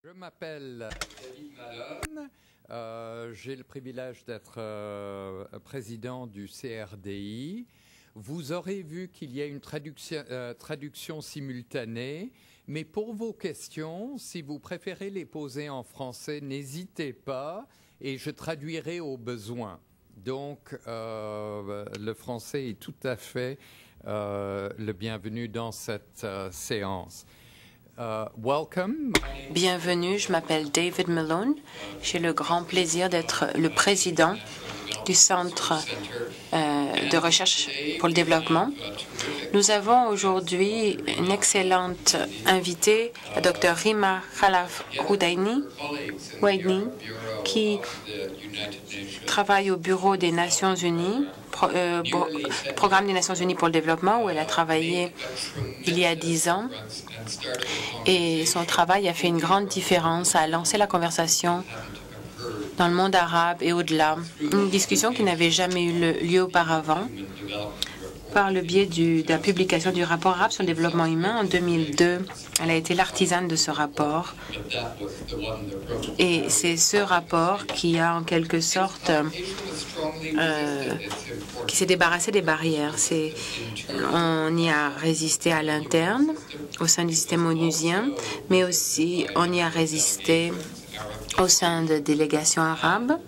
Je m'appelle David Malone. J'ai le privilège d'être président du CRDI. Vous aurez vu qu'il y a une traduction simultanée, mais pour vos questions, si vous préférez les poser en français, n'hésitez pas et je traduirai au besoin. Donc, le français est tout à fait le bienvenu dans cette séance. Welcome. Bienvenue, je m'appelle David Malone. J'ai le grand plaisir d'être le président du Centre de recherche pour le développement. Nous avons aujourd'hui une excellente invitée, la Dr Rima Khalaf Houdaini, qui travaille au Bureau des Nations Unies, Programme des Nations Unies pour le développement, où elle a travaillé il y a 10 ans. Et son travail a fait une grande différence, a lancé la conversation dans le monde arabe et au-delà. Une discussion qui n'avait jamais eu lieu auparavant par le biais de la publication du rapport arabe sur le développement humain en 2002. Elle a été l'artisane de ce rapport. Et c'est ce rapport qui a en quelque sorte qui s'est débarrassé des barrières. On y a résisté à l'interne, au sein du système onusien, mais aussi on y a résisté au sein de délégations arabes,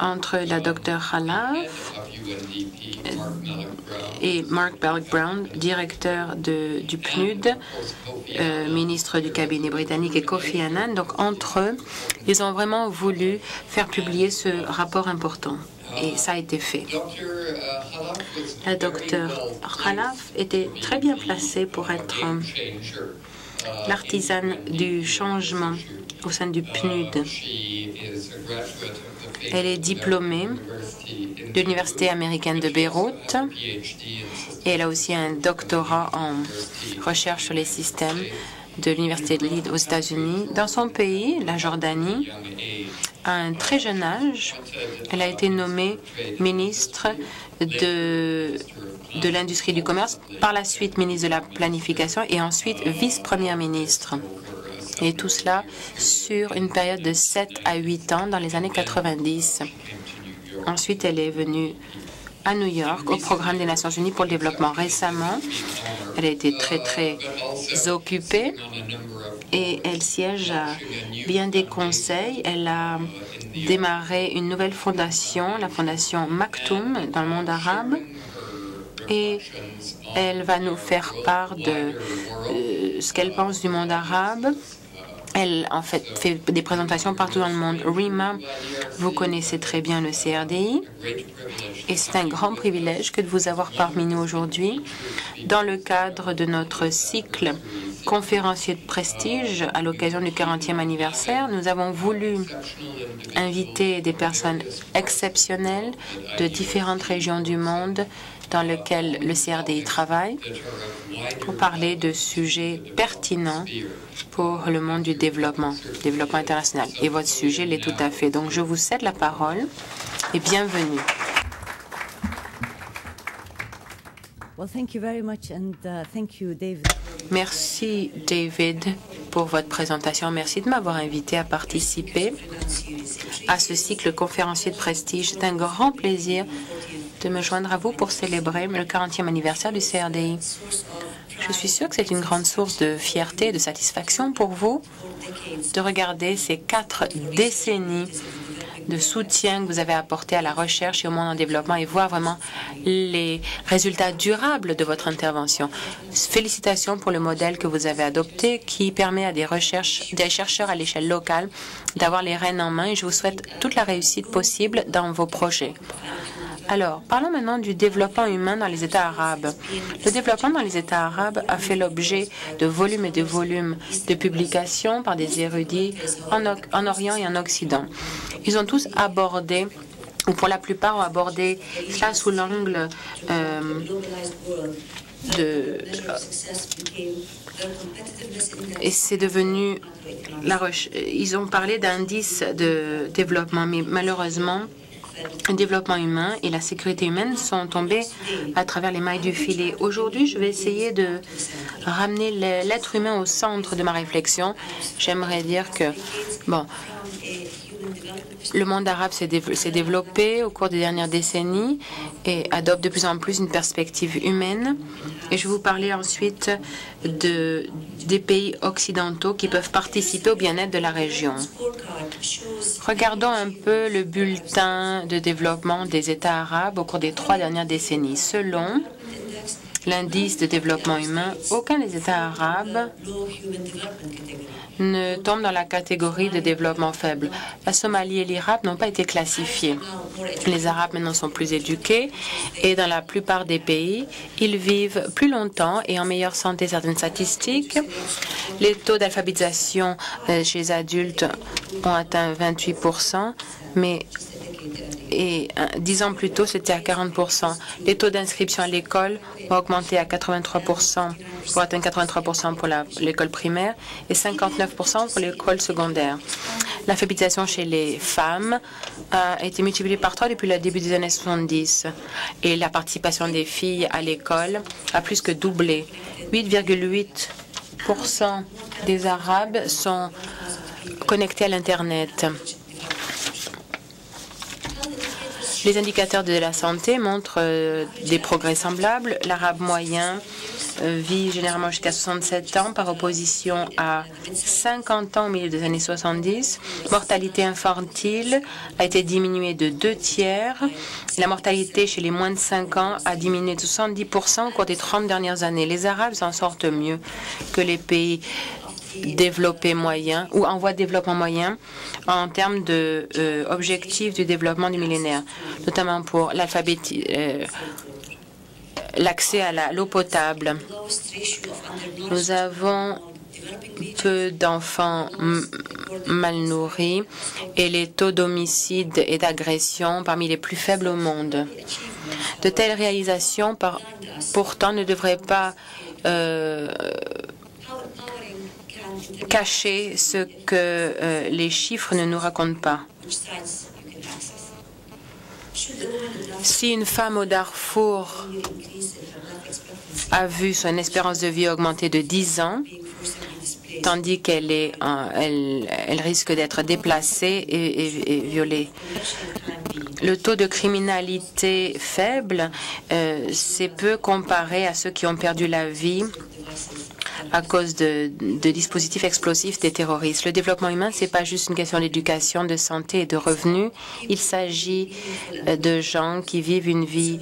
entre la Dr Khalaf et Mark Belloc-Brown, directeur du PNUD, ministre du cabinet britannique, et Kofi Annan. Donc, entre eux, ils ont vraiment voulu faire publier ce rapport important. Et ça a été fait. La Dr Khalaf était très bien placée pour être l'artisane du changement au sein du PNUD. Elle est diplômée de l'Université américaine de Beyrouth et elle a aussi un doctorat en recherche sur les systèmes de l'Université de Leeds aux États-Unis. Dans son pays, la Jordanie, à un très jeune âge, elle a été nommée ministre de l'industrie du commerce, par la suite ministre de la planification et ensuite vice-première ministre. Et tout cela sur une période de 7 à 8 ans dans les années 90. Ensuite, elle est venue à New York au Programme des Nations Unies pour le développement. Récemment, elle a été très occupée et elle siège à bien des conseils. Elle a démarré une nouvelle fondation, la fondation Maktoum, dans le monde arabe. Et elle va nous faire part de ce qu'elle pense du monde arabe. Elle, en fait des présentations partout dans le monde. Rima, vous connaissez très bien le CRDI. Et c'est un grand privilège que de vous avoir parmi nous aujourd'hui dans le cadre de notre cycle conférencier de prestige à l'occasion du 40e anniversaire. Nous avons voulu inviter des personnes exceptionnelles de différentes régions du monde dans lesquelles le CRDI travaille pour parler de sujets pertinents pour le monde du développement international. Et votre sujet l'est tout à fait. Donc, je vous cède la parole et bienvenue. Merci, David, pour votre présentation. Merci de m'avoir invité à participer à ce cycle conférencier de prestige. C'est un grand plaisir de me joindre à vous pour célébrer le 40e anniversaire du CRDI. Je suis sûre que c'est une grande source de fierté et de satisfaction pour vous de regarder ces 4 décennies de soutien que vous avez apporté à la recherche et au monde en développement et voir vraiment les résultats durables de votre intervention. Félicitations pour le modèle que vous avez adopté qui permet à des chercheurs à l'échelle locale d'avoir les rênes en main et je vous souhaite toute la réussite possible dans vos projets. Alors, parlons maintenant du développement humain dans les États arabes. Le développement dans les États arabes a fait l'objet de volumes et de volumes de publications par des érudits en Orient et en Occident. Ils ont tous abordé, ou pour la plupart ont abordé cela sous l'angle et c'est devenu ils ont parlé d'indices de développement, mais malheureusement, le développement humain et la sécurité humaine sont tombés à travers les mailles du filet. Aujourd'hui, je vais essayer de ramener l'être humain au centre de ma réflexion. J'aimerais dire que, bon, le monde arabe s'est développé au cours des dernières décennies et adopte de plus en plus une perspective humaine. Et je vais vous parler ensuite des pays occidentaux qui peuvent participer au bien-être de la région. Regardons un peu le bulletin de développement des États arabes au cours des 3 dernières décennies. Selon l'indice de développement humain, aucun des États arabes ne tombe dans la catégorie de développement faible. La Somalie et l'Irak n'ont pas été classifiés. Les Arabes maintenant sont plus éduqués et dans la plupart des pays, ils vivent plus longtemps et en meilleure santé. Certaines statistiques, les taux d'alphabétisation chez les adultes ont atteint 28%, mais 10 ans plus tôt, c'était à 40%. Les taux d'inscription à l'école ont augmenté à 83%, pour atteindre 83% pour l'école primaire et 59% pour l'école secondaire. L'alphabétisation chez les femmes a été multipliée par 3 depuis le début des années 70 et la participation des filles à l'école a plus que doublé. 8,8% des Arabes sont connectés à l'Internet. Les indicateurs de la santé montrent des progrès semblables. L'arabe moyen vit généralement jusqu'à 67 ans par opposition à 50 ans au milieu des années 70. Mortalité infantile a été diminuée de 2/3. La mortalité chez les moins de 5 ans a diminué de 70% au cours des 30 dernières années. Les Arabes s'en sortent mieux que les pays développés moyens ou en voie de développement moyen en termes de objectifs du développement du millénaire, notamment pour l'accès à l'eau potable. Nous avons peu d'enfants mal nourris et les taux d'homicide et d'agression parmi les plus faibles au monde. De telles réalisations, pourtant, ne devraient pas cacher ce que les chiffres ne nous racontent pas. Si une femme au Darfour a vu son espérance de vie augmenter de 10 ans, tandis qu'elle risque d'être déplacée et violée. Le taux de criminalité faible, c'est peu comparé à ceux qui ont perdu la vie à cause de dispositifs explosifs des terroristes. Le développement humain, ce n'est pas juste une question d'éducation, de santé et de revenus. Il s'agit de gens qui vivent une vie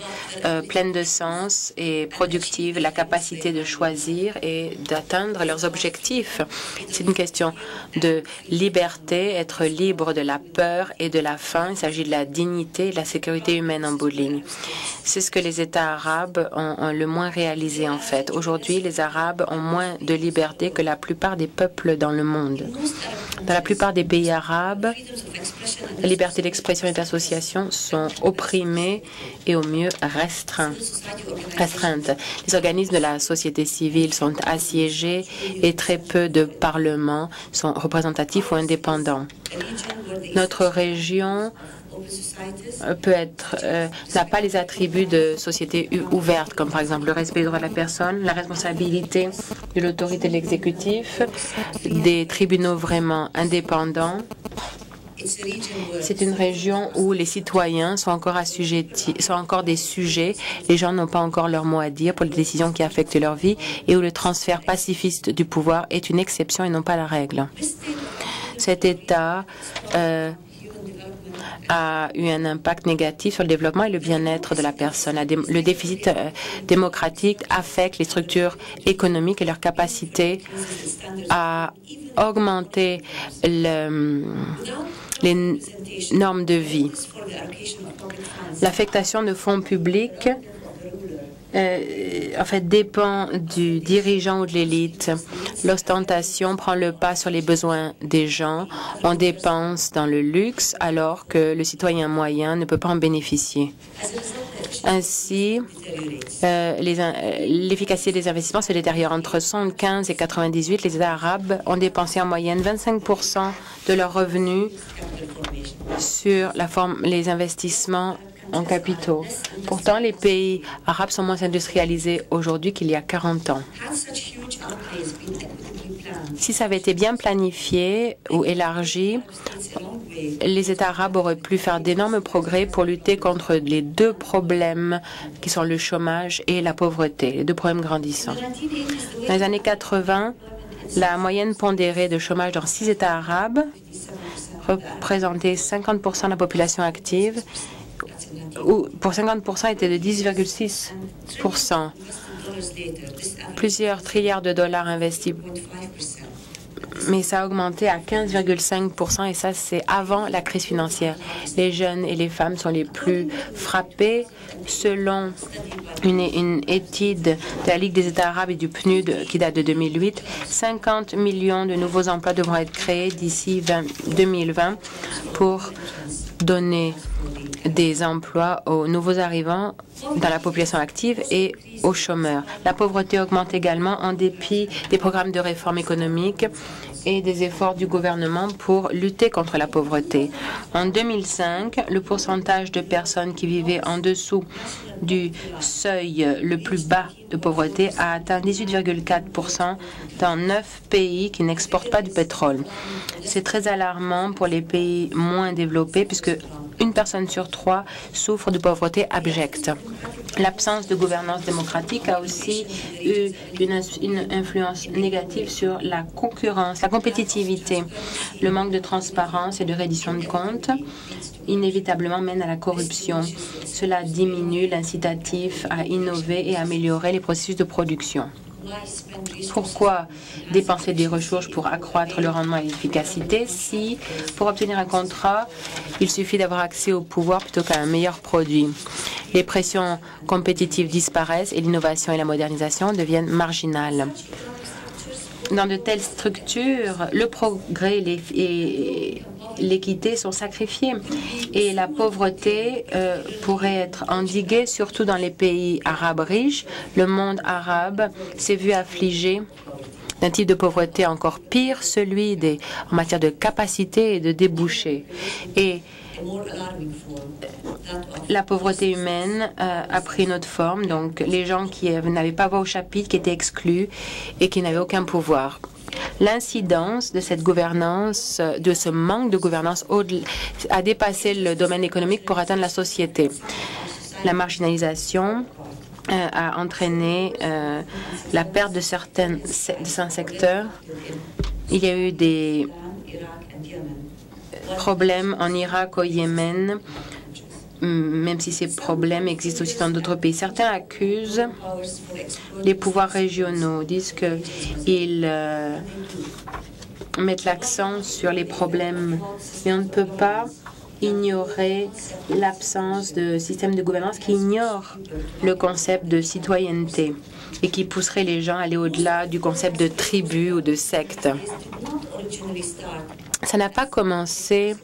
pleine de sens et productive, la capacité de choisir et d'atteindre leurs objectifs. C'est une question de liberté, être libre de la peur et de la faim. Il s'agit de la dignité et de la sécurité humaine en bout de ligne. C'est ce que les États arabes ont le moins réalisé, en fait. Aujourd'hui, les Arabes ont moins de liberté que la plupart des peuples dans le monde. Dans la plupart des pays arabes, la liberté d'expression et d'association sont opprimées et au mieux restreintes. Les organismes de la société civile sont assiégés et très peu de parlements sont représentatifs ou indépendants. Notre région n'a pas les attributs de société ouverte, comme par exemple le respect des droits de la personne, la responsabilité de l'autorité de l'exécutif, des tribunaux vraiment indépendants. C'est une région où les citoyens sont encore des sujets, les gens n'ont pas encore leur mot à dire pour les décisions qui affectent leur vie et où le transfert pacifiste du pouvoir est une exception et non pas la règle. Cet État a eu un impact négatif sur le développement et le bien-être de la personne. Le déficit démocratique affecte les structures économiques et leur capacité à augmenter les normes de vie. L'affectation de fonds publics dépend du dirigeant ou de l'élite. L'ostentation prend le pas sur les besoins des gens. On dépense dans le luxe alors que le citoyen moyen ne peut pas en bénéficier. Ainsi, l'efficacité des investissements se détériore. Entre 1975 et 1998, les États arabes ont dépensé en moyenne 25% de leurs revenus sur les investissements en capitaux. Pourtant, les pays arabes sont moins industrialisés aujourd'hui qu'il y a 40 ans. Si ça avait été bien planifié ou élargi, les États arabes auraient pu faire d'énormes progrès pour lutter contre les deux problèmes qui sont le chômage et la pauvreté, les deux problèmes grandissants. Dans les années 80, la moyenne pondérée de chômage dans 6 États arabes représentait 50% de la population active, ou pour 50% était de 10,6%. Plusieurs trilliards de dollars investis, mais ça a augmenté à 15,5% et ça, c'est avant la crise financière. Les jeunes et les femmes sont les plus frappés. Selon une étude de la Ligue des États arabes et du PNUD qui date de 2008, 50 millions de nouveaux emplois devront être créés d'ici 2020 pour donner des emplois aux nouveaux arrivants dans la population active et aux chômeurs. La pauvreté augmente également en dépit des programmes de réforme économique et des efforts du gouvernement pour lutter contre la pauvreté. En 2005, le pourcentage de personnes qui vivaient en dessous du seuil le plus bas de pauvreté a atteint 18,4% dans 9 pays qui n'exportent pas du pétrole. C'est très alarmant pour les pays moins développés puisque une personne sur 3 souffre de pauvreté abjecte. L'absence de gouvernance démocratique a aussi eu une influence négative sur la concurrence, la compétitivité. Le manque de transparence et de reddition de comptes inévitablement mène à la corruption. Cela diminue l'incitatif à innover et améliorer les processus de production. Pourquoi dépenser des ressources pour accroître le rendement et l'efficacité si, pour obtenir un contrat, il suffit d'avoir accès au pouvoir plutôt qu'à un meilleur produit? Les pressions compétitives disparaissent et l'innovation et la modernisation deviennent marginales. Dans de telles structures, le progrès et l'équité sont sacrifiés et la pauvreté pourrait être endiguée, surtout dans les pays arabes riches. Le monde arabe s'est vu affligé d'un type de pauvreté encore pire, celui en matière de capacité et de débouchés. Et la pauvreté humaine a pris une autre forme, donc les gens qui n'avaient pas voix au chapitre, qui étaient exclus et qui n'avaient aucun pouvoir. L'incidence de cette gouvernance, de ce manque de gouvernance, a dépassé le domaine économique pour atteindre la société. La marginalisation a entraîné la perte de certains secteurs. Il y a eu des problèmes en Irak, au Yémen, même si ces problèmes existent aussi dans d'autres pays. Certains accusent les pouvoirs régionaux, disent qu'ils mettent l'accent sur les problèmes, mais on ne peut pas ignorer l'absence de système de gouvernance qui ignore le concept de citoyenneté et qui pousserait les gens à aller au-delà du concept de tribu ou de secte. Ça n'a pas commencé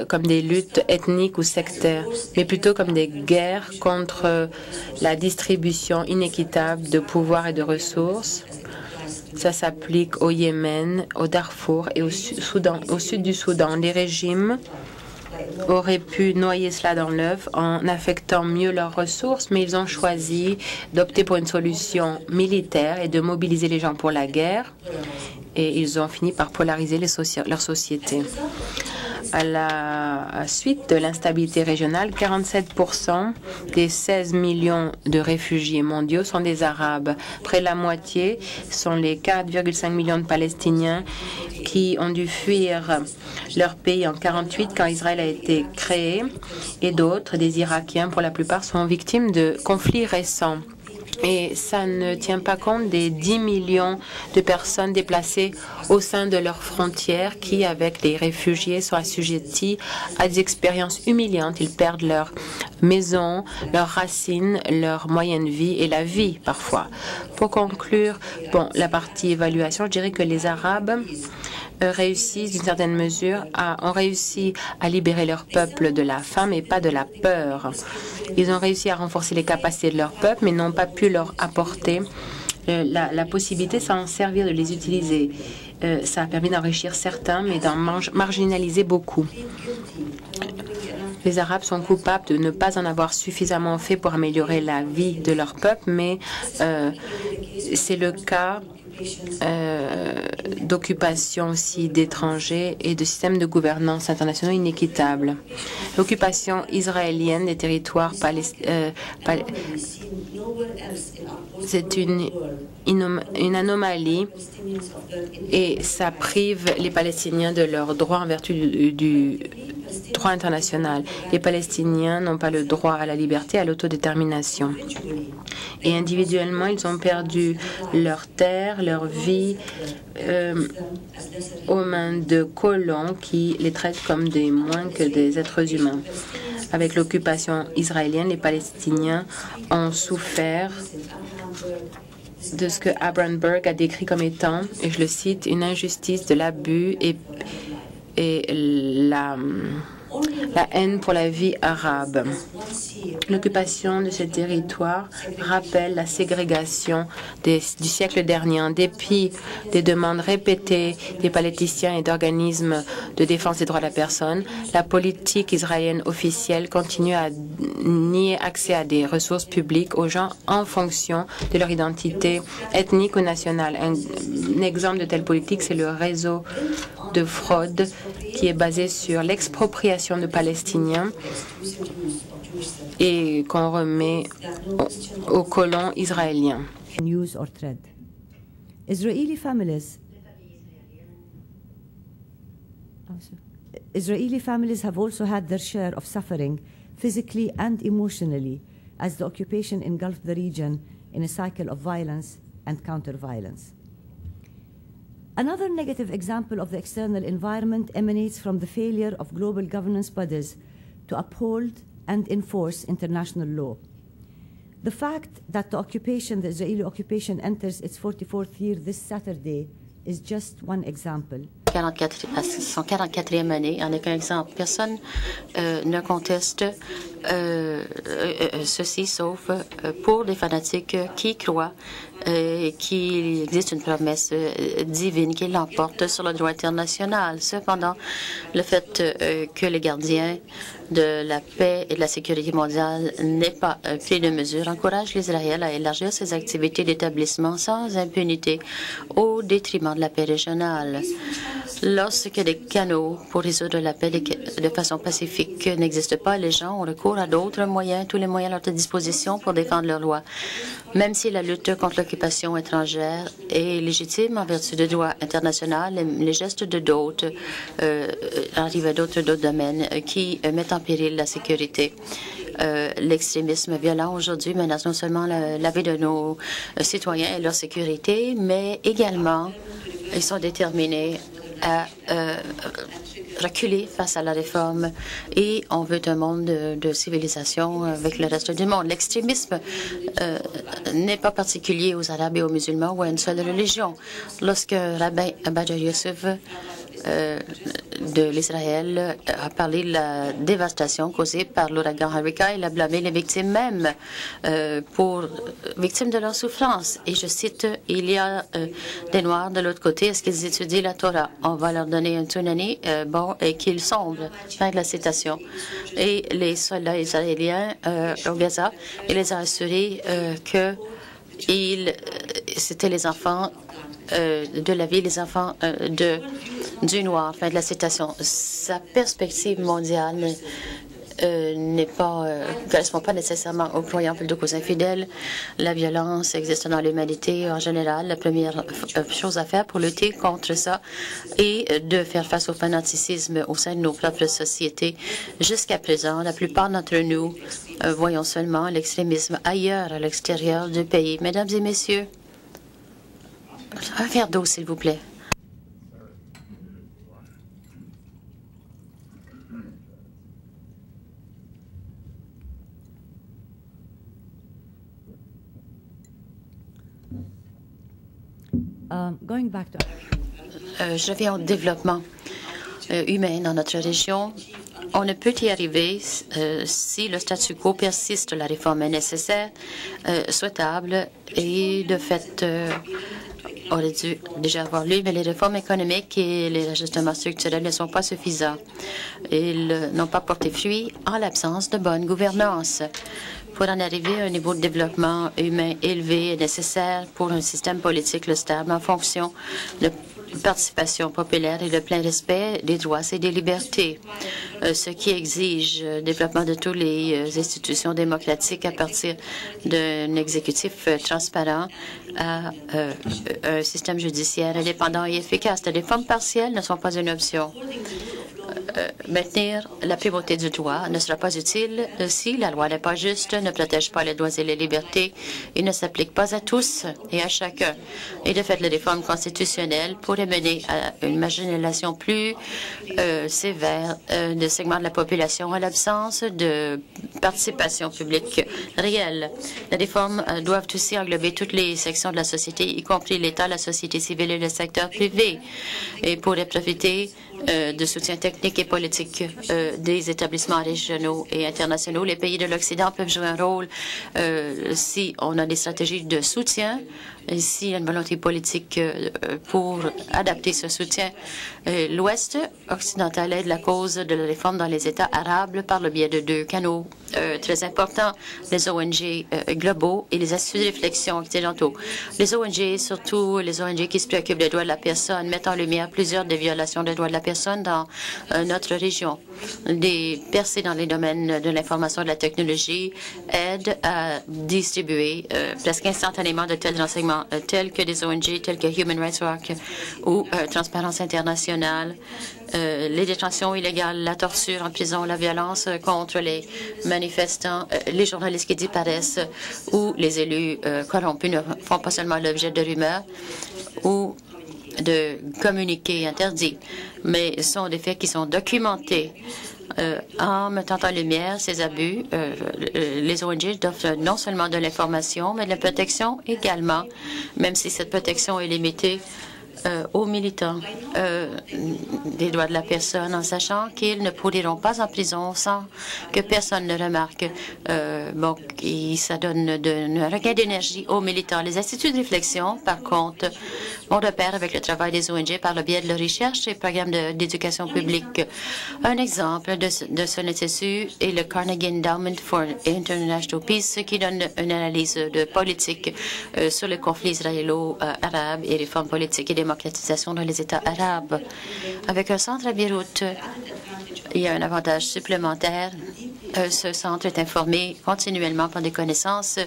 comme des luttes ethniques ou sectaires, mais plutôt comme des guerres contre la distribution inéquitable de pouvoir et de ressources. Ça s'applique au Yémen, au Darfour et au sud du Soudan. Les régimes auraient pu noyer cela dans l'œuf en affectant mieux leurs ressources, mais ils ont choisi d'opter pour une solution militaire et de mobiliser les gens pour la guerre. Et ils ont fini par polariser leur société. À la suite de l'instabilité régionale, 47% des 16 millions de réfugiés mondiaux sont des Arabes. Près de la moitié sont les 4,5 millions de Palestiniens qui ont dû fuir leur pays en 1948 quand Israël a été créé. Et d'autres, des Irakiens pour la plupart, sont victimes de conflits récents. Et ça ne tient pas compte des 10 millions de personnes déplacées au sein de leurs frontières qui, avec les réfugiés, sont assujettis à des expériences humiliantes. Ils perdent leur maison, leurs racines, leur moyenne vie et la vie parfois. Pour conclure, la partie évaluation, je dirais que les Arabes réussissent d'une certaine mesure ont réussi à libérer leur peuple de la faim et pas de la peur. Ils ont réussi à renforcer les capacités de leur peuple mais n'ont pas pu leur apporter la possibilité de s'en servir, de les utiliser. Ça a permis d'enrichir certains, mais d'en marginaliser beaucoup. Les Arabes sont coupables de ne pas en avoir suffisamment fait pour améliorer la vie de leur peuple, mais c'est le cas d'occupation aussi d'étrangers et de systèmes de gouvernance internationaux inéquitables. L'occupation israélienne des territoires palestiniens, c'est une anomalie et ça prive les Palestiniens de leurs droits en vertu du droit international. Les Palestiniens n'ont pas le droit à la liberté, à l'autodétermination. Et individuellement, ils ont perdu leurs terres, leur vie aux mains de colons qui les traitent comme des moins que des êtres humains. Avec l'occupation israélienne, les Palestiniens ont souffert de ce que Abraham Burke a décrit comme étant, et je le cite, une injustice, de l'abus et la haine pour la vie arabe. L'occupation de ces territoires rappelle la ségrégation du siècle dernier. En dépit des demandes répétées des politiciens et d'organismes de défense des droits de la personne, la politique israélienne officielle continue à nier accès à des ressources publiques aux gens en fonction de leur identité ethnique ou nationale. Un exemple de telle politique, c'est le réseau de fraude qui est basé sur l'expropriation de Palestiniens et qu'on remet aux colons israéliens. News or thread. Israeli families have also had their share of suffering physically and emotionally as the occupation engulfed the region in a cycle of violence and counter-violence. Another negative example of the external environment emanates from the failure of global governance bodies to uphold and enforce international law. The fact that the Israeli occupation enters its 44th year this Saturday is just one example. Son 44e année en est un exemple. Personne ne conteste ceci, sauf pour des fanatiques qui croient qu'il existe une promesse divine qui l'emporte sur le droit international. Cependant, le fait que les gardiens de la paix et de la sécurité mondiale n'aient pas pris de mesures encourage l'Israël à élargir ses activités d'établissement sans impunité au détriment de la paix régionale. Lorsque des canaux pour résoudre la paix de façon pacifique n'existent pas, les gens ont recours à d'autres moyens, tous les moyens à leur disposition pour défendre leurs lois. Même si la lutte contre l'occupation étrangère est légitime en vertu du droit international, les gestes de d'autres arrivent à d'autres domaines qui mettent en péril la sécurité. L'extrémisme violent aujourd'hui menace non seulement la vie de nos citoyens et leur sécurité, mais également ils sont déterminés à reculer face à la réforme et on veut un monde de civilisation avec le reste du monde. L'extrémisme n'est pas particulier aux Arabes et aux musulmans ou à une seule religion. Lorsque Rabbin Abadja Youssef de l'Israël a parlé de la dévastation causée par l'ouragan Harika. Il a blâmé les victimes même victimes de leur souffrance. Et je cite, il y a des Noirs de l'autre côté. Est-ce qu'ils étudient la Torah? On va leur donner un tsunami et qu'ils sombrent. Fin de la citation. Et les soldats israéliens au Gaza, il les a assurés que c'était les enfants de la vie, les enfants du noir. Fin de la citation. Sa perspective mondiale ne correspond pas nécessairement aux croyants plutôt qu'aux infidèles. La violence existe dans l'humanité en général. La première chose à faire pour lutter contre ça est de faire face au fanaticisme au sein de nos propres sociétés. Jusqu'à présent, la plupart d'entre nous voyons seulement l'extrémisme ailleurs, à l'extérieur du pays. Mesdames et messieurs, un verre d'eau, s'il vous plaît. Je reviens au développement humain dans notre région. on ne peut y arriver si le statu quo persiste. La réforme est nécessaire, souhaitable et de fait, on aurait dû déjà avoir lu, mais les réformes économiques et les ajustements structurels ne sont pas suffisants. Ils n'ont pas porté fruit en l'absence de bonne gouvernance. Pour en arriver à un niveau de développement humain élevé est nécessaire pour un système politique stable en fonction de participation populaire et le plein respect des droits et des libertés, ce qui exige le développement de toutes les institutions démocratiques à partir d'un exécutif transparent à un système judiciaire indépendant et efficace. Les réformes partielles ne sont pas une option. Maintenir la primauté du droit ne sera pas utile si la loi n'est pas juste, ne protège pas les droits et les libertés et ne s'applique pas à tous et à chacun. Et de fait, les réformes constitutionnelles pourraient mener à une marginalisation plus sévère de segments de la population à l'absence de participation publique réelle. Les réformes doivent aussi englober toutes les sections de la société, y compris l'État, la société civile et le secteur privé, et pourraient profiter de soutien technique et politique des établissements régionaux et internationaux. Les pays de l'Occident peuvent jouer un rôle si on a des stratégies de soutien, et s'il y a une volonté politique pour adapter ce soutien. L'Ouest occidental aide la cause de la réforme dans les États arabes par le biais de deux canaux très importants, les ONG globaux et les instituts de réflexion occidentaux. Les ONG, surtout les ONG qui se préoccupent des droits de la personne, mettent en lumière plusieurs des violations des droits de la personne dans notre région. Des percées dans les domaines de l'information et de la technologie aident à distribuer presque instantanément de tels renseignements tels que des ONG, tels que Human Rights Watch ou Transparence internationale. Les détentions illégales, la torture en prison, la violence contre les manifestants, les journalistes qui disparaissent ou les élus corrompus ne font pas seulement l'objet de rumeurs ou de communiqués interdits, mais sont des faits qui sont documentés. En mettant en lumière ces abus, les ONG offrent non seulement de l'information, mais de la protection également, même si cette protection est limitée aux militants des droits de la personne, en sachant qu'ils ne pourront pas en prison sans que personne ne remarque. Ça donne un regain d'énergie aux militants. Les instituts de réflexion, par contre, vont de pair avec le travail des ONG par le biais de la recherche et programmes d'éducation publique. Un exemple de ce institut est le Carnegie Endowment for International Peace, qui donne une analyse de politique sur le conflit israélo-arabe et réformes politiques et démocratisation dans les États arabes. Avec un centre à Beyrouth, il y a un avantage supplémentaire. Ce centre est informé continuellement par des connaissances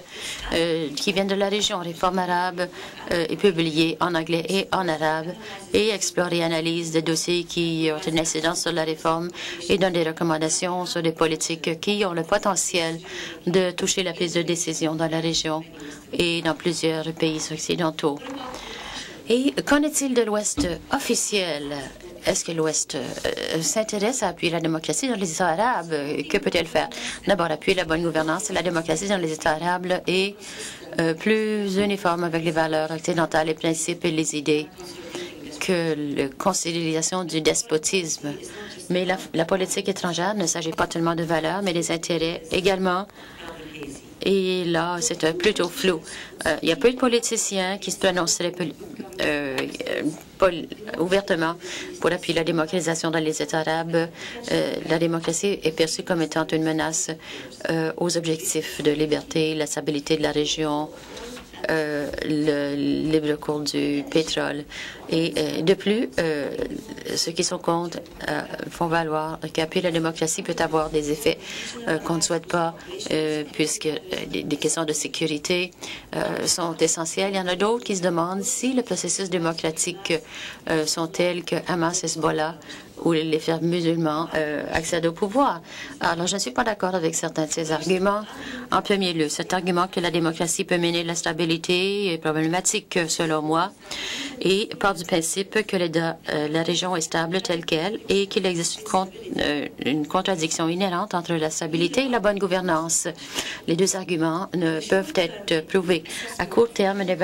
qui viennent de la région. Réforme arabe est publiée en anglais et en arabe et explore et analyse des dossiers qui ont une incidence sur la réforme et donne des recommandations sur des politiques qui ont le potentiel de toucher la prise de décision dans la région et dans plusieurs pays occidentaux. Et qu'en est-il de l'Ouest officiel? Est-ce que l'Ouest s'intéresse à appuyer la démocratie dans les États arabes? Que peut-elle faire? D'abord, appuyer la bonne gouvernance et la démocratie dans les États arabes est plus uniforme avec les valeurs occidentales, les principes et les idées que la consolidation du despotisme. Mais la politique étrangère ne s'agit pas tellement de valeurs, mais des intérêts également. Et là, c'est plutôt flou. Il y a peu de politiciens qui se prononceraient ouvertement pour appuyer la démocratisation dans les États arabes. La démocratie est perçue comme étant une menace aux objectifs de liberté, la stabilité de la région, le libre cours du pétrole. Et de plus, ceux qui sont contre font valoir qu'appuyer la démocratie peut avoir des effets qu'on ne souhaite pas, puisque des questions de sécurité sont essentielles. Il y en a d'autres qui se demandent si le processus démocratique sont tels que Hamas, Hezbollah ou les frères musulmans accèdent au pouvoir. Alors, je ne suis pas d'accord avec certains de ces arguments. En premier lieu, cet argument que la démocratie peut mener la stabilité est problématique, selon moi, et part du principe que la région est stable telle qu'elle et qu'il existe une contradiction inhérente entre la stabilité et la bonne gouvernance. Les deux arguments ne peuvent être prouvés. À court terme, la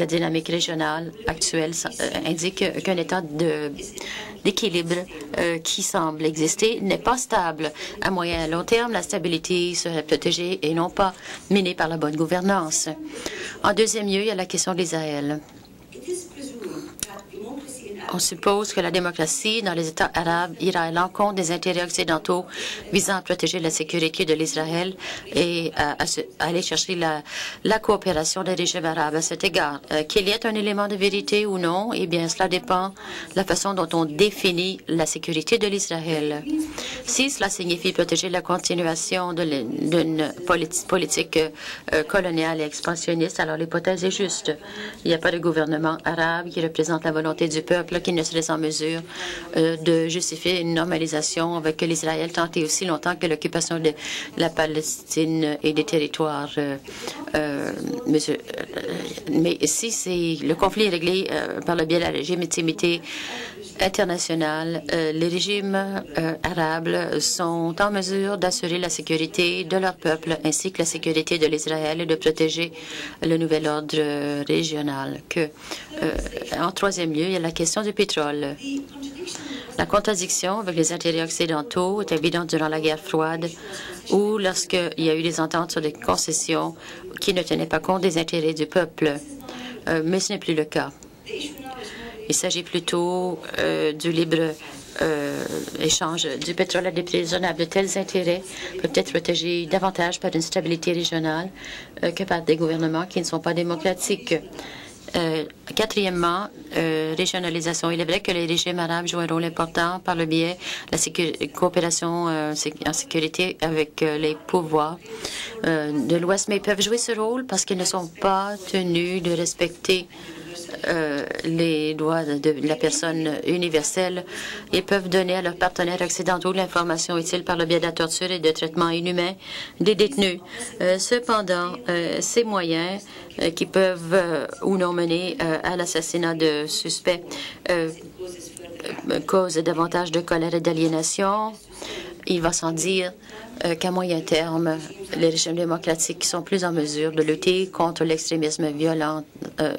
dynamique régionale actuelle indique qu'un état de l'équilibre qui semble exister n'est pas stable. À moyen et à long terme, la stabilité serait protégée et non pas minée par la bonne gouvernance. En deuxième lieu, il y a la question de l'Israël. On suppose que la démocratie dans les États arabes ira à l'encontre des intérêts occidentaux visant à protéger la sécurité de l'Israël et à aller chercher la coopération des régimes arabes à cet égard. Qu'il y ait un élément de vérité ou non, eh bien, cela dépend de la façon dont on définit la sécurité de l'Israël. Si cela signifie protéger la continuation d'une politique coloniale et expansionniste, alors l'hypothèse est juste. Il n'y a pas de gouvernement arabe qui représente la volonté du peuple qui ne serait en mesure de justifier une normalisation avec l'Israël tant et aussi longtemps que l'occupation de la Palestine et des territoires. Mais si le conflit est réglé par le biais de la légitimité internationale, les régimes arabes sont en mesure d'assurer la sécurité de leur peuple ainsi que la sécurité de l'Israël et de protéger le nouvel ordre régional. En troisième lieu, il y a la question du pétrole. La contradiction avec les intérêts occidentaux est évidente durant la guerre froide ou lorsqu'il y a eu des ententes sur des concessions qui ne tenaient pas compte des intérêts du peuple. Mais ce n'est plus le cas. Il s'agit plutôt du libre échange du pétrole à des prix raisonnables. De tels intérêts peuvent être protégés davantage par une stabilité régionale que par des gouvernements qui ne sont pas démocratiques. Quatrièmement, régionalisation. Il est vrai que les régimes arabes jouent un rôle important par le biais de la coopération en sécurité avec les pouvoirs de l'Ouest, mais ils peuvent jouer ce rôle parce qu'ils ne sont pas tenus de respecter les droits de la personne universelle. Ils peuvent donner à leurs partenaires occidentaux l'information utile par le biais de la torture et de traitements inhumains des détenus. Cependant, ces moyens qui peuvent ou non mener à l'assassinat de suspects causent davantage de colère et d'aliénation. Il va sans dire qu'à moyen terme, les régimes démocratiques sont plus en mesure de lutter contre l'extrémisme violent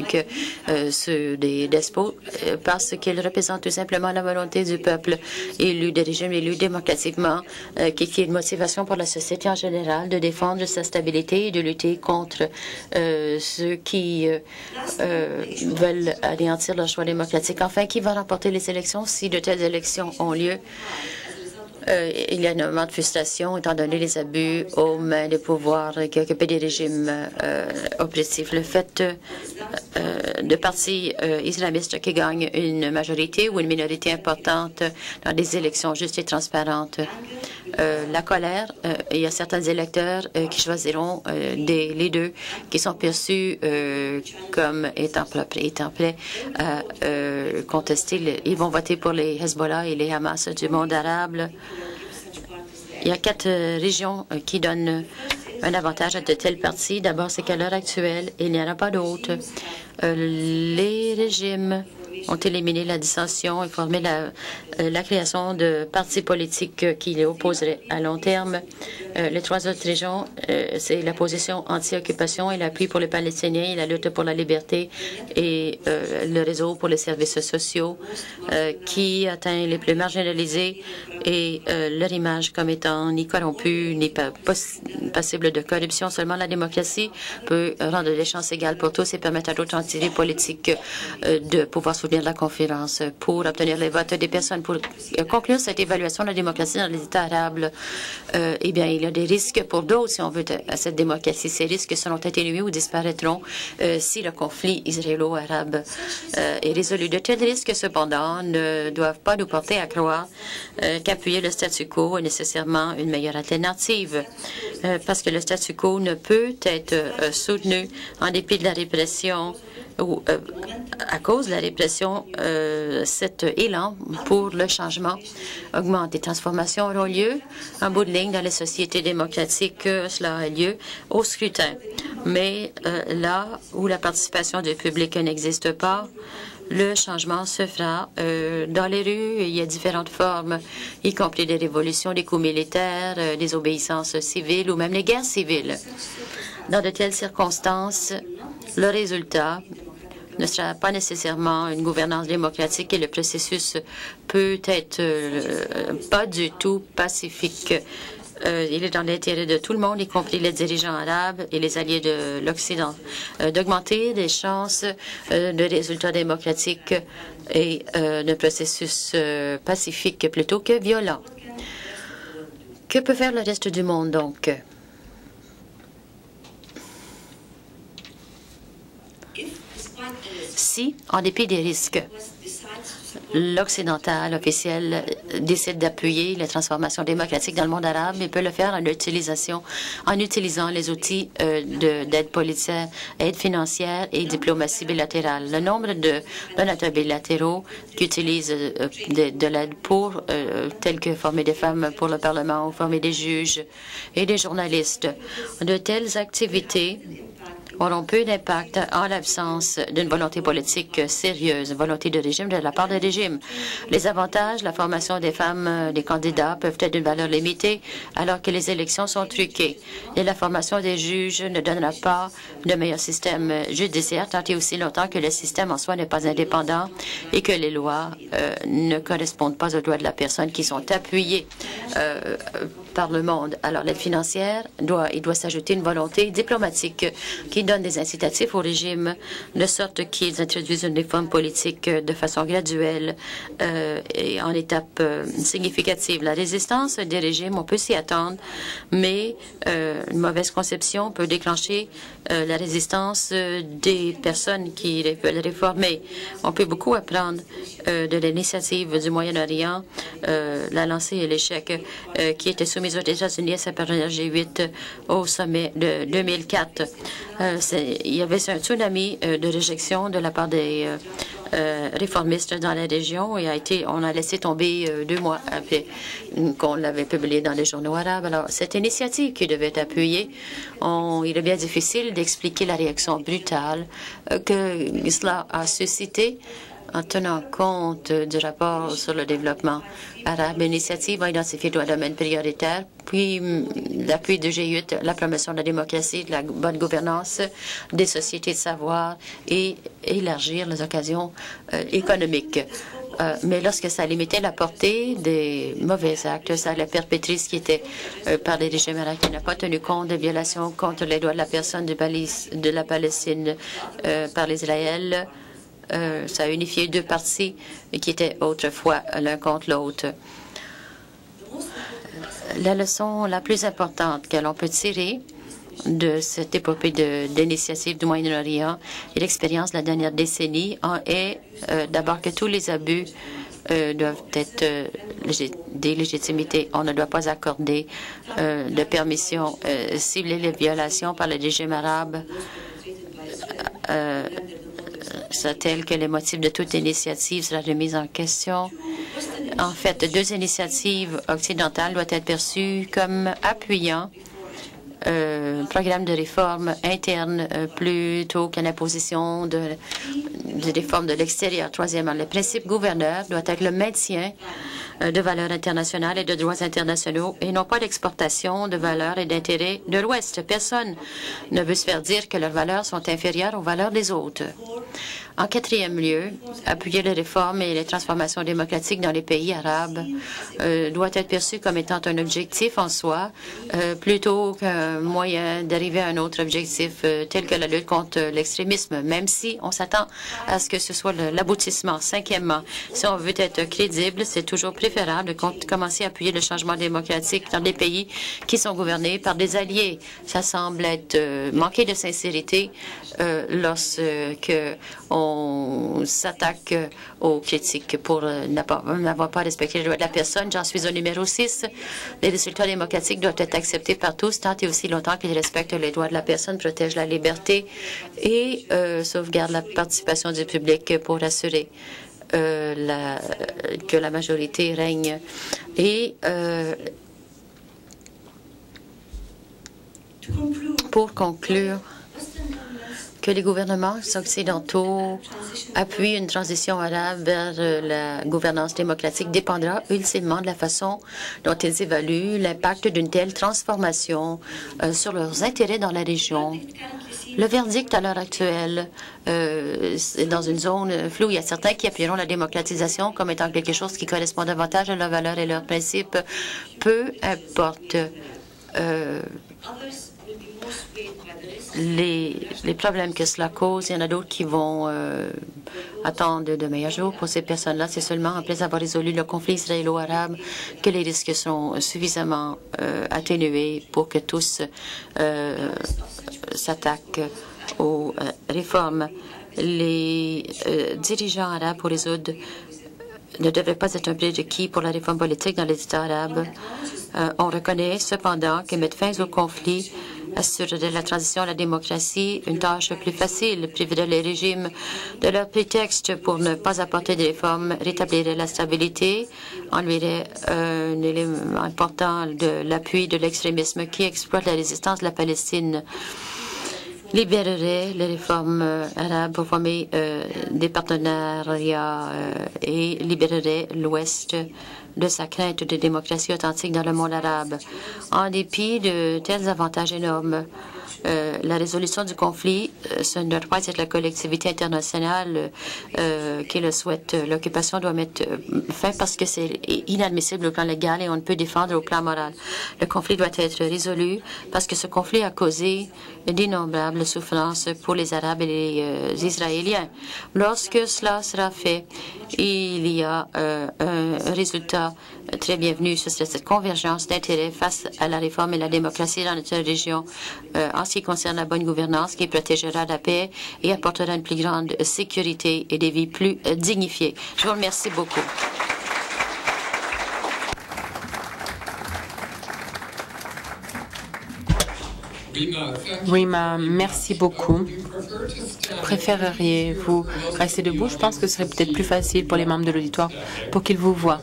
que ceux des despotes parce qu'ils représentent tout simplement la volonté du peuple élu, des régimes élus démocratiquement, qui est une motivation pour la société en général de défendre sa stabilité et de lutter contre ceux qui veulent anéantir leur choix démocratique. Enfin, qui va remporter les élections si de telles élections ont lieu? Il y a énormément de frustration étant donné les abus aux mains des pouvoirs qui occupent des régimes oppressifs. Le fait de partis islamistes qui gagnent une majorité ou une minorité importante dans des élections justes et transparentes. La colère, il y a certains électeurs qui choisiront des leaders qui sont perçus comme étant prêts à contester. Ils vont voter pour les Hezbollah et les Hamas du monde arabe. Il y a 4 régions qui donnent un avantage à de tels partis. D'abord, c'est qu'à l'heure actuelle, il n'y en a pas d'autres. Les régimes ont éliminé la dissension et formé la création de partis politiques qui les opposeraient à long terme. Les 3 autres régions, c'est la position anti-occupation et l'appui pour les Palestiniens et la lutte pour la liberté et le réseau pour les services sociaux qui atteint les plus marginalisés et leur image comme étant ni corrompue ni passible de corruption. Seulement la démocratie peut rendre les chances égales pour tous et permettre à d'autres entités politiques de pouvoir soutenir la conférence pour obtenir les votes des personnes. Pour conclure cette évaluation de la démocratie dans les États arabes, eh bien, il y a des risques pour d'autres, si on veut, à cette démocratie. Ces risques seront atténués ou disparaîtront si le conflit israélo-arabe est résolu. De tels risques, cependant, ne doivent pas nous porter à croire qu'appuyer le statu quo est nécessairement une meilleure alternative, parce que le statu quo ne peut être soutenu en dépit de la répression ou à cause de la répression, cet élan pour le changement augmente. Des transformations auront lieu en bout de ligne dans les sociétés démocratiques. Cela a lieu au scrutin. Mais là où la participation du public n'existe pas, le changement se fera dans les rues. Il y a différentes formes, y compris des révolutions, des coups militaires, des obéissances civiles ou même les guerres civiles. Dans de telles circonstances, le résultat ne sera pas nécessairement une gouvernance démocratique et le processus peut être pas du tout pacifique. Il est dans l'intérêt de tout le monde, y compris les dirigeants arabes et les alliés de l'Occident, d'augmenter les chances de résultats démocratiques et de processus pacifique plutôt que violent. Que peut faire le reste du monde, donc? Si, en dépit des risques, l'occidental officiel décide d'appuyer les transformations démocratiques dans le monde arabe, il peut le faire en utilisant les outils d'aide politique, aide financière et diplomatie bilatérale. Le nombre de donateurs bilatéraux qui utilisent de l'aide pour, tels que former des femmes pour le Parlement ou former des juges et des journalistes, de telles activités auront peu d'impact en l'absence d'une volonté politique sérieuse, une volonté de régime de la part des régimes. Les avantages, la formation des femmes, des candidats peuvent être d'une valeur limitée alors que les élections sont truquées. Et la formation des juges ne donnera pas de meilleur système judiciaire tant et aussi longtemps que le système en soi n'est pas indépendant et que les lois ne correspondent pas aux droits de la personne qui sont appuyées par le monde. Alors, l'aide financière, il doit s'ajouter une volonté diplomatique qui donne des incitatifs au régime de sorte qu'ils introduisent une réforme politique de façon graduelle et en étapes significatives. La résistance des régimes, on peut s'y attendre, mais une mauvaise conception peut déclencher la résistance des personnes qui veulent réformer. On peut beaucoup apprendre de l'initiative du Moyen-Orient, la lancée et l'échec qui était soumise aux États-Unis à sa partenaire G8 au sommet de 2004. Il y avait un tsunami de réjection de la part des réformistes dans la région et on a laissé tomber 2 mois après qu'on l'avait publié dans les journaux arabes. Alors, cette initiative qui devait être appuyée, il est bien difficile d'expliquer la réaction brutale que cela a suscité en tenant compte du rapport sur le développement arabe. L'initiative a identifié 3 domaines prioritaires, puis l'appui du G8, la promotion de la démocratie, de la bonne gouvernance, des sociétés de savoir et élargir les occasions économiques. Mais lorsque ça limitait la portée des mauvais actes, ça l'a perpétré ce qui était par les régimes arabes qui n'a pas tenu compte des violations contre les droits de la personne de la Palestine par l'Israël. Ça a unifié 2 partis qui étaient autrefois l'un contre l'autre. La leçon la plus importante que l'on peut tirer de cette épopée d'initiative du Moyen-Orient et l'expérience de la dernière décennie est d'abord que tous les abus doivent être des légitimités. On ne doit pas accorder de permission, cibler les violations par le régime arabe tels que les motifs de toute initiative sera remise en question. En fait, 2 initiatives occidentales doivent être perçues comme appuyant un programme de réforme interne plutôt qu'une imposition de réforme de l'extérieur. Troisièmement, le principe gouverneur doit être le maintien de valeurs internationales et de droits internationaux et non pas l'exportation de valeurs et d'intérêts de l'Ouest. Personne ne veut se faire dire que leurs valeurs sont inférieures aux valeurs des autres. En 4e lieu, appuyer les réformes et les transformations démocratiques dans les pays arabes doit être perçu comme étant un objectif en soi plutôt qu'un moyen d'arriver à un autre objectif tel que la lutte contre l'extrémisme, même si on s'attend à ce que ce soit l'aboutissement. 5e, si on veut être crédible, c'est toujours préférable de commencer à appuyer le changement démocratique dans des pays qui sont gouvernés par des alliés. Ça semble être manquer de sincérité lorsque on s'attaque aux critiques pour n'avoir pas respecté les droits de la personne. J'en suis au numéro 6. Les résultats démocratiques doivent être acceptés par tous, tant et aussi longtemps qu'ils respectent les droits de la personne, protègent la liberté et sauvegardent la participation du public pour assurer que la majorité règne. Et pour conclure, que les gouvernements occidentaux appuient une transition arabe vers la gouvernance démocratique dépendra ultimement de la façon dont ils évaluent l'impact d'une telle transformation sur leurs intérêts dans la région. Le verdict à l'heure actuelle est dans une zone floue. Il y a certains qui appuieront la démocratisation comme étant quelque chose qui correspond davantage à leurs valeurs et leurs principes, peu importe les problèmes que cela cause. Il y en a d'autres qui vont attendre de meilleurs jours pour ces personnes-là. C'est seulement après avoir résolu le conflit israélo-arabe que les risques sont suffisamment atténués pour que tous s'attaquent aux réformes. Les dirigeants arabes pour résoudre ne devraient pas être un prérequis pour la réforme politique dans les États arabes. On reconnaît cependant que mettre fin au conflit assurerait la transition à la démocratie une tâche plus facile, priverait les régimes de leur prétexte pour ne pas apporter des réformes, rétablirait la stabilité, enlèverait un élément important de l'appui de l'extrémisme qui exploite la résistance de la Palestine, libérerait les réformes arabes pour former des partenariats et libérerait l'Ouest de sa crainte de démocratie authentique dans le monde arabe. En dépit de tels avantages énormes, la résolution du conflit, ce ne doit pas être la collectivité internationale qui le souhaite. L'occupation doit mettre fin parce que c'est inadmissible au plan légal et on ne peut défendre au plan moral. Le conflit doit être résolu parce que ce conflit a causé d'innombrables souffrances pour les Arabes et les Israéliens. Lorsque cela sera fait, il y a un résultat très bienvenu. Ce serait cette convergence d'intérêts face à la réforme et la démocratie dans notre région en ce qui concerne la bonne gouvernance qui protégera la paix et apportera une plus grande sécurité et des vies plus dignifiées. Je vous remercie beaucoup. Rima, merci beaucoup. Préféreriez-vous rester debout? Je pense que ce serait peut-être plus facile pour les membres de l'auditoire pour qu'ils vous voient.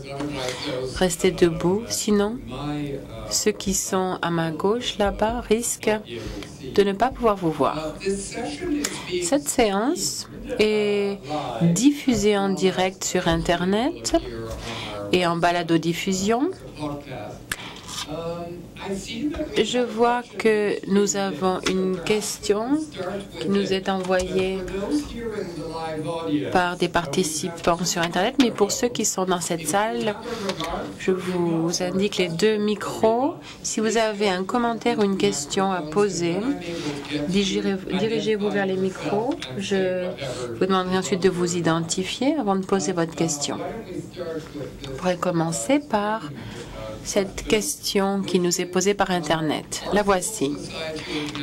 Restez debout. Sinon, ceux qui sont à ma gauche là-bas risquent de ne pas pouvoir vous voir. Cette séance est diffusée en direct sur Internet et en balado-diffusion. Je vois que nous avons une question qui nous est envoyée par des participants sur Internet, mais pour ceux qui sont dans cette salle, je vous indique les deux micros. Si vous avez un commentaire ou une question à poser, dirigez-vous vers les micros. Je vous demanderai ensuite de vous identifier avant de poser votre question. On pourrait commencer par cette question qui nous est posée par Internet. La voici.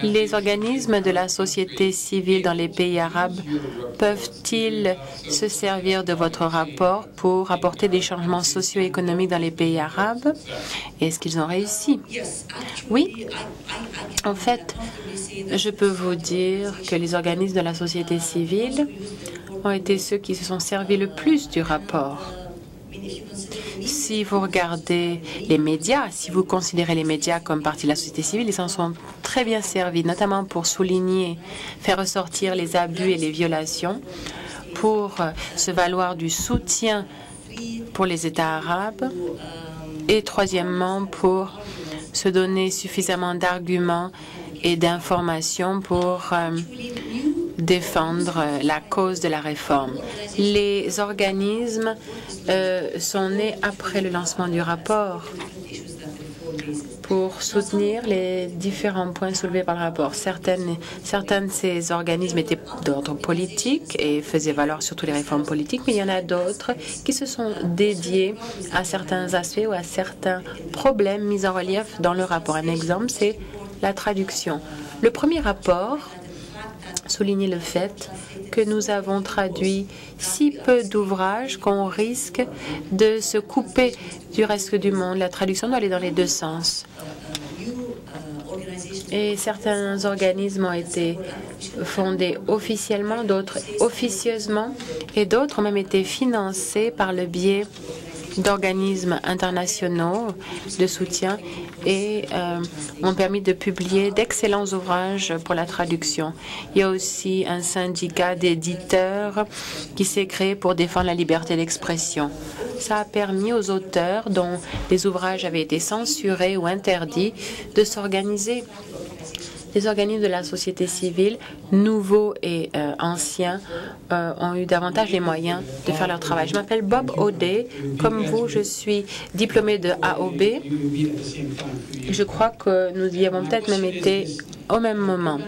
Les organismes de la société civile dans les pays arabes peuvent-ils se servir de votre rapport pour apporter des changements socio-économiques dans les pays arabes? Est-ce qu'ils ont réussi? Oui. En fait, je peux vous dire que les organismes de la société civile ont été ceux qui se sont servis le plus du rapport. Si vous regardez les médias, si vous considérez les médias comme partie de la société civile, ils s'en sont très bien servis, notamment pour souligner, faire ressortir les abus et les violations, pour se valoir du soutien pour les États arabes et troisièmement, pour se donner suffisamment d'arguments et d'informations pour défendre la cause de la réforme. Les organismes sont nés après le lancement du rapport pour soutenir les différents points soulevés par le rapport. Certains de ces organismes étaient d'ordre politique et faisaient valoir surtout les réformes politiques, mais il y en a d'autres qui se sont dédiés à certains aspects ou à certains problèmes mis en relief dans le rapport. Un exemple, c'est la traduction. Le premier rapport souligner le fait que nous avons traduit si peu d'ouvrages qu'on risque de se couper du reste du monde. La traduction doit aller dans les deux sens. Et certains organismes ont été fondés officiellement, d'autres officieusement, et d'autres ont même été financés par le biais d'organismes internationaux de soutien et ont permis de publier d'excellents ouvrages pour la traduction. Il y a aussi un syndicat d'éditeurs qui s'est créé pour défendre la liberté d'expression. Ça a permis aux auteurs dont les ouvrages avaient été censurés ou interdits de s'organiser. Les organismes de la société civile, nouveaux et anciens, ont eu davantage les moyens de faire leur travail. Je m'appelle Bob O'Day. Comme vous, je suis diplômé de AOB. Je crois que nous y avons peut-être même été au même moment.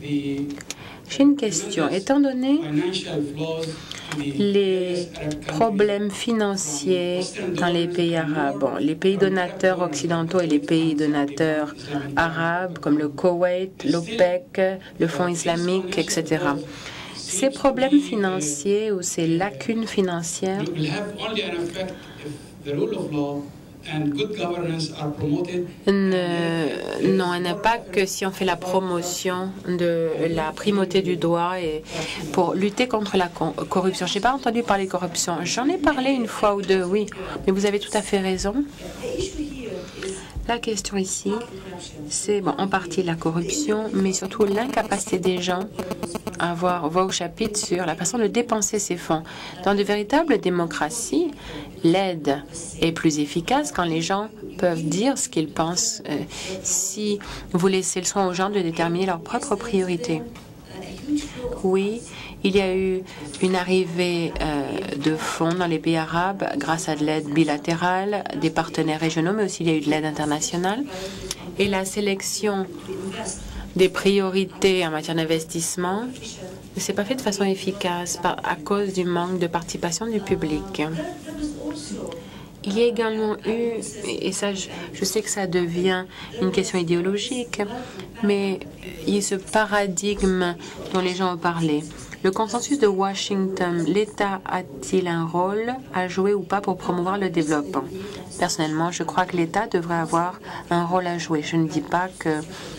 J'ai une question. Étant donné les problèmes financiers dans les pays arabes, bon, les pays donateurs occidentaux et les pays donateurs arabes comme le Koweït, l'OPEC, le Fonds islamique, etc. Ces problèmes financiers ou ces lacunes financières n'ont un impact que si on fait la promotion de la primauté du droit et pour lutter contre la corruption. Je n'ai pas entendu parler de corruption. J'en ai parlé une fois ou deux, oui, mais vous avez tout à fait raison. La question ici, c'est bon, en partie la corruption, mais surtout l'incapacité des gens à avoir voix au chapitre sur la façon de dépenser ces fonds. Dans de véritables démocraties, l'aide est plus efficace quand les gens peuvent dire ce qu'ils pensent si vous laissez le soin aux gens de déterminer leurs propres priorités. Oui, il y a eu une arrivée de fonds dans les pays arabes grâce à de l'aide bilatérale, des partenaires régionaux, mais aussi il y a eu de l'aide internationale. Et la sélection des priorités en matière d'investissement ne s'est pas fait de façon efficace à cause du manque de participation du public. Il y a également eu, et ça je sais que ça devient une question idéologique, mais il y a ce paradigme dont les gens ont parlé. Le consensus de Washington, l'État a-t-il un rôle à jouer ou pas pour promouvoir le développement? Personnellement, je crois que l'État devrait avoir un rôle à jouer. Je ne dis pas que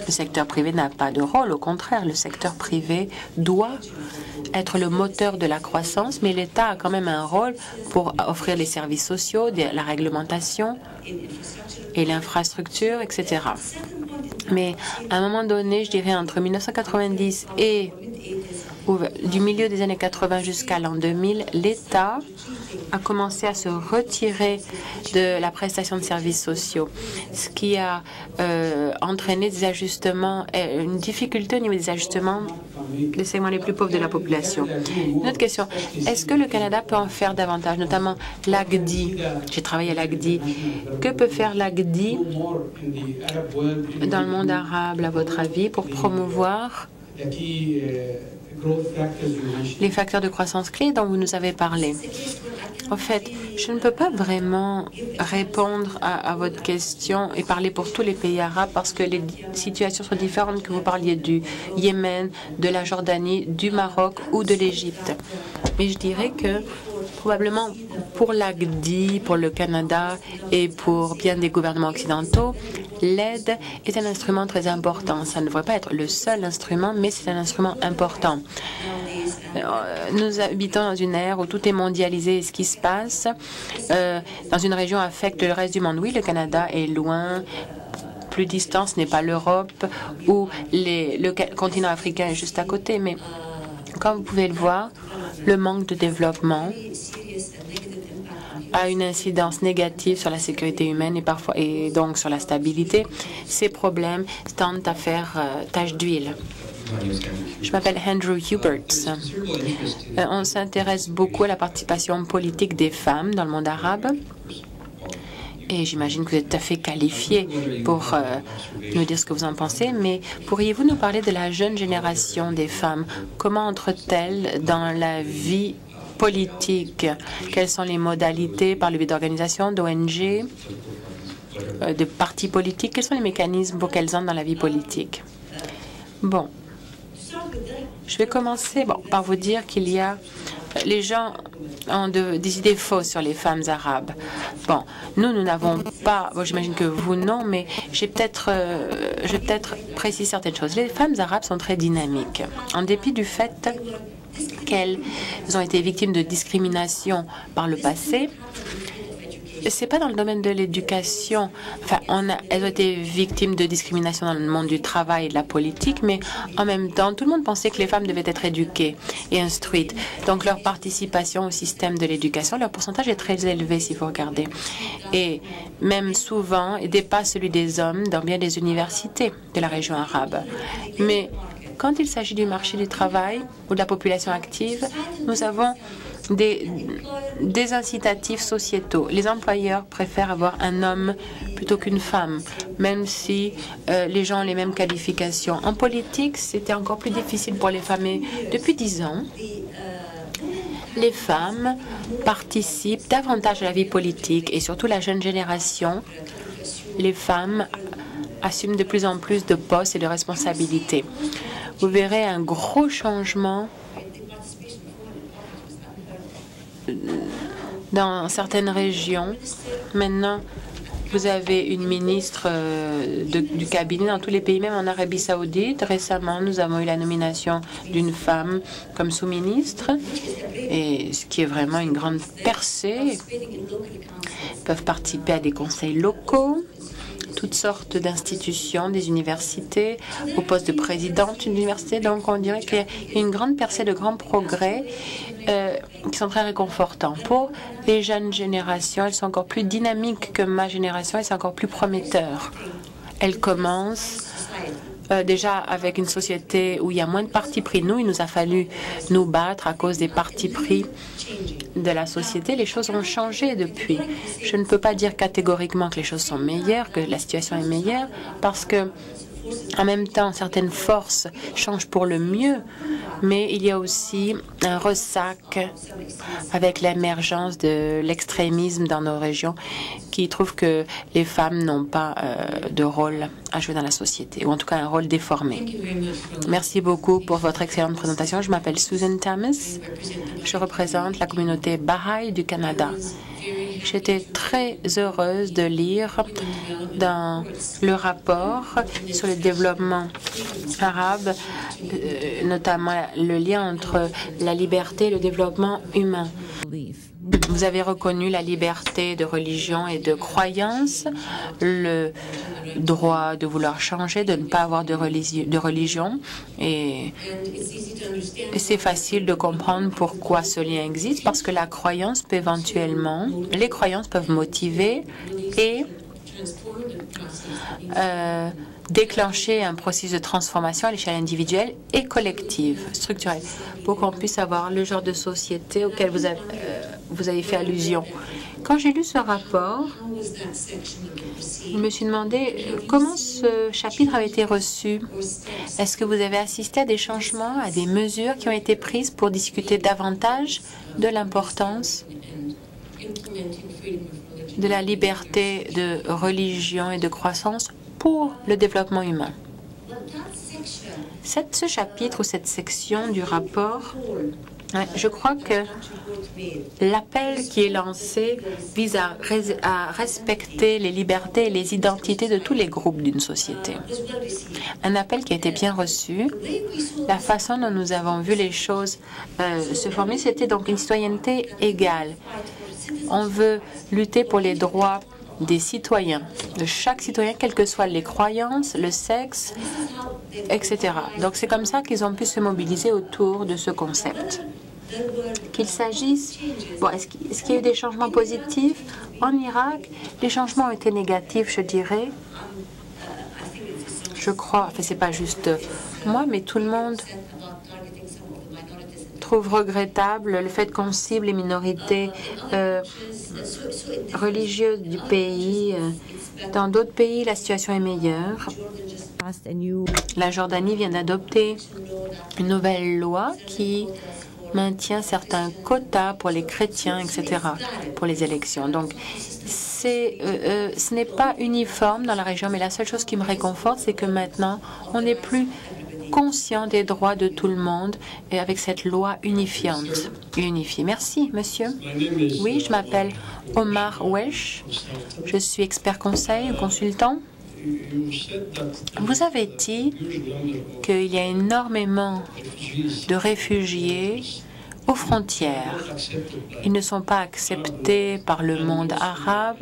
le secteur privé n'a pas de rôle. Au contraire, le secteur privé doit être le moteur de la croissance, mais l'État a quand même un rôle pour offrir les services sociaux, la réglementation et l'infrastructure, etc. Mais à un moment donné, je dirais entre 1990 et du milieu des années 80 jusqu'à l'an 2000, l'État a commencé à se retirer de la prestation de services sociaux, ce qui a entraîné des ajustements, une difficulté au niveau des ajustements des segments les plus pauvres de la population. Une autre question, est-ce que le Canada peut en faire davantage, notamment l'AGDI? J'ai travaillé à l'AGDI. Que peut faire l'AGDI dans le monde arabe, à votre avis, pour promouvoir les facteurs de croissance clés dont vous nous avez parlé? En fait, je ne peux pas vraiment répondre à votre question et parler pour tous les pays arabes parce que les situations sont différentes, que vous parliez du Yémen, de la Jordanie, du Maroc ou de l'Égypte. Mais je dirais que probablement pour l'AGDI, pour le Canada et pour bien des gouvernements occidentaux, l'aide est un instrument très important. Ça ne devrait pas être le seul instrument, mais c'est un instrument important. Nous habitons dans une ère où tout est mondialisé et ce qui se passe dans une région affecte le reste du monde. Oui, le Canada est loin, plus distant, ce n'est pas l'Europe ou le continent africain est juste à côté, mais comme vous pouvez le voir, le manque de développement a une incidence négative sur la sécurité humaine et donc sur la stabilité. Ces problèmes tendent à faire tache d'huile. Je m'appelle Andrew Huberts. On s'intéresse beaucoup à la participation politique des femmes dans le monde arabe. Et j'imagine que vous êtes tout à fait qualifié pour nous dire ce que vous en pensez, mais pourriez-vous nous parler de la jeune génération des femmes? Comment entrent-elles dans la vie politique? Quelles sont les modalités par le biais d'organisations, d'ONG, de partis politiques? Quels sont les mécanismes pour qu'elles entrent dans la vie politique? Bon, je vais commencer par vous dire qu'il y a... Les gens ont des idées fausses sur les femmes arabes. Bon, nous n'avons pas... Bon, j'imagine que vous, non, mais je vais peut-être préciser certaines choses. Les femmes arabes sont très dynamiques. En dépit du fait qu'elles ont été victimes de discrimination par le passé, c'est pas dans le domaine de l'éducation. Enfin, elles ont été victimes de discrimination dans le monde du travail et de la politique, mais en même temps, tout le monde pensait que les femmes devaient être éduquées et instruites. Donc, leur participation au système de l'éducation, leur pourcentage est très élevé, si vous regardez. Et même souvent, il dépasse celui des hommes dans bien des universités de la région arabe. Mais quand il s'agit du marché du travail ou de la population active, nous avons des incitatifs sociétaux. Les employeurs préfèrent avoir un homme plutôt qu'une femme, même si les gens ont les mêmes qualifications. En politique, c'était encore plus difficile pour les femmes. Et depuis 10 ans, les femmes participent davantage à la vie politique et surtout la jeune génération. Les femmes assument de plus en plus de postes et de responsabilités. Vous verrez un gros changement dans certaines régions. Maintenant, vous avez une ministre du cabinet dans tous les pays, même en Arabie Saoudite. Récemment, nous avons eu la nomination d'une femme comme sous-ministre, et ce qui est vraiment une grande percée. Ils peuvent participer à des conseils locaux, toutes sortes d'institutions, des universités, au poste de présidente d'une université. Donc, on dirait qu'il y a une grande percée de grands progrès qui sont très réconfortants. Pour les jeunes générations, elles sont encore plus dynamiques que ma génération et c'est encore plus prometteur. Elles commencent déjà avec une société où il y a moins de partis pris. Nous, il nous a fallu nous battre à cause des partis pris de la société. Les choses ont changé depuis. Je ne peux pas dire catégoriquement que les choses sont meilleures, que la situation est meilleure, parce que en même temps, certaines forces changent pour le mieux, mais il y a aussi un ressac avec l'émergence de l'extrémisme dans nos régions qui trouve que les femmes n'ont pas de rôle à jouer dans la société, ou en tout cas un rôle déformé. Merci beaucoup pour votre excellente présentation. Je m'appelle Susan Thomas. Je représente la communauté Baha'i du Canada. J'étais très heureuse de lire dans le rapport sur le développement arabe, notamment le lien entre la liberté et le développement humain. Vous avez reconnu la liberté de religion et de croyance, le droit de vouloir changer, de ne pas avoir de religion. Et c'est facile de comprendre pourquoi ce lien existe, parce que la croyance peut éventuellement, les croyances peuvent motiver et déclencher un processus de transformation à l'échelle individuelle et collective, structurelle, pour qu'on puisse avoir le genre de société auquel vous avez fait allusion. Quand j'ai lu ce rapport, je me suis demandé comment ce chapitre avait été reçu. Est-ce que vous avez assisté à des changements, à des mesures qui ont été prises pour discuter davantage de l'importance de la liberté de religion et de croissance pour le développement humain? Ce chapitre ou cette section du rapport, je crois que l'appel qui est lancé vise à respecter les libertés et les identités de tous les groupes d'une société. Un appel qui a été bien reçu. La façon dont nous avons vu les choses se former, c'était donc une citoyenneté égale. On veut lutter pour les droits des citoyens, de chaque citoyen, quelles que soient les croyances, le sexe, etc. Donc c'est comme ça qu'ils ont pu se mobiliser autour de ce concept. Qu'il s'agisse... Bon, est-ce qu'il y a eu des changements positifs? En Irak, les changements ont été négatifs, je dirais. Je crois, enfin c'est pas juste moi, mais tout le monde trouve regrettable le fait qu'on cible les minorités religieuses du pays. Dans d'autres pays, la situation est meilleure. La Jordanie vient d'adopter une nouvelle loi qui maintient certains quotas pour les chrétiens, etc., pour les élections. Donc, ce n'est pas uniforme dans la région, mais la seule chose qui me réconforte, c'est que maintenant, on n'est plus conscient des droits de tout le monde et avec cette loi unifiée. Merci, monsieur. Oui, je m'appelle Omar Wesh. Je suis expert conseil, consultant. Vous avez dit qu'il y a énormément de réfugiés aux frontières. Ils ne sont pas acceptés par le monde arabe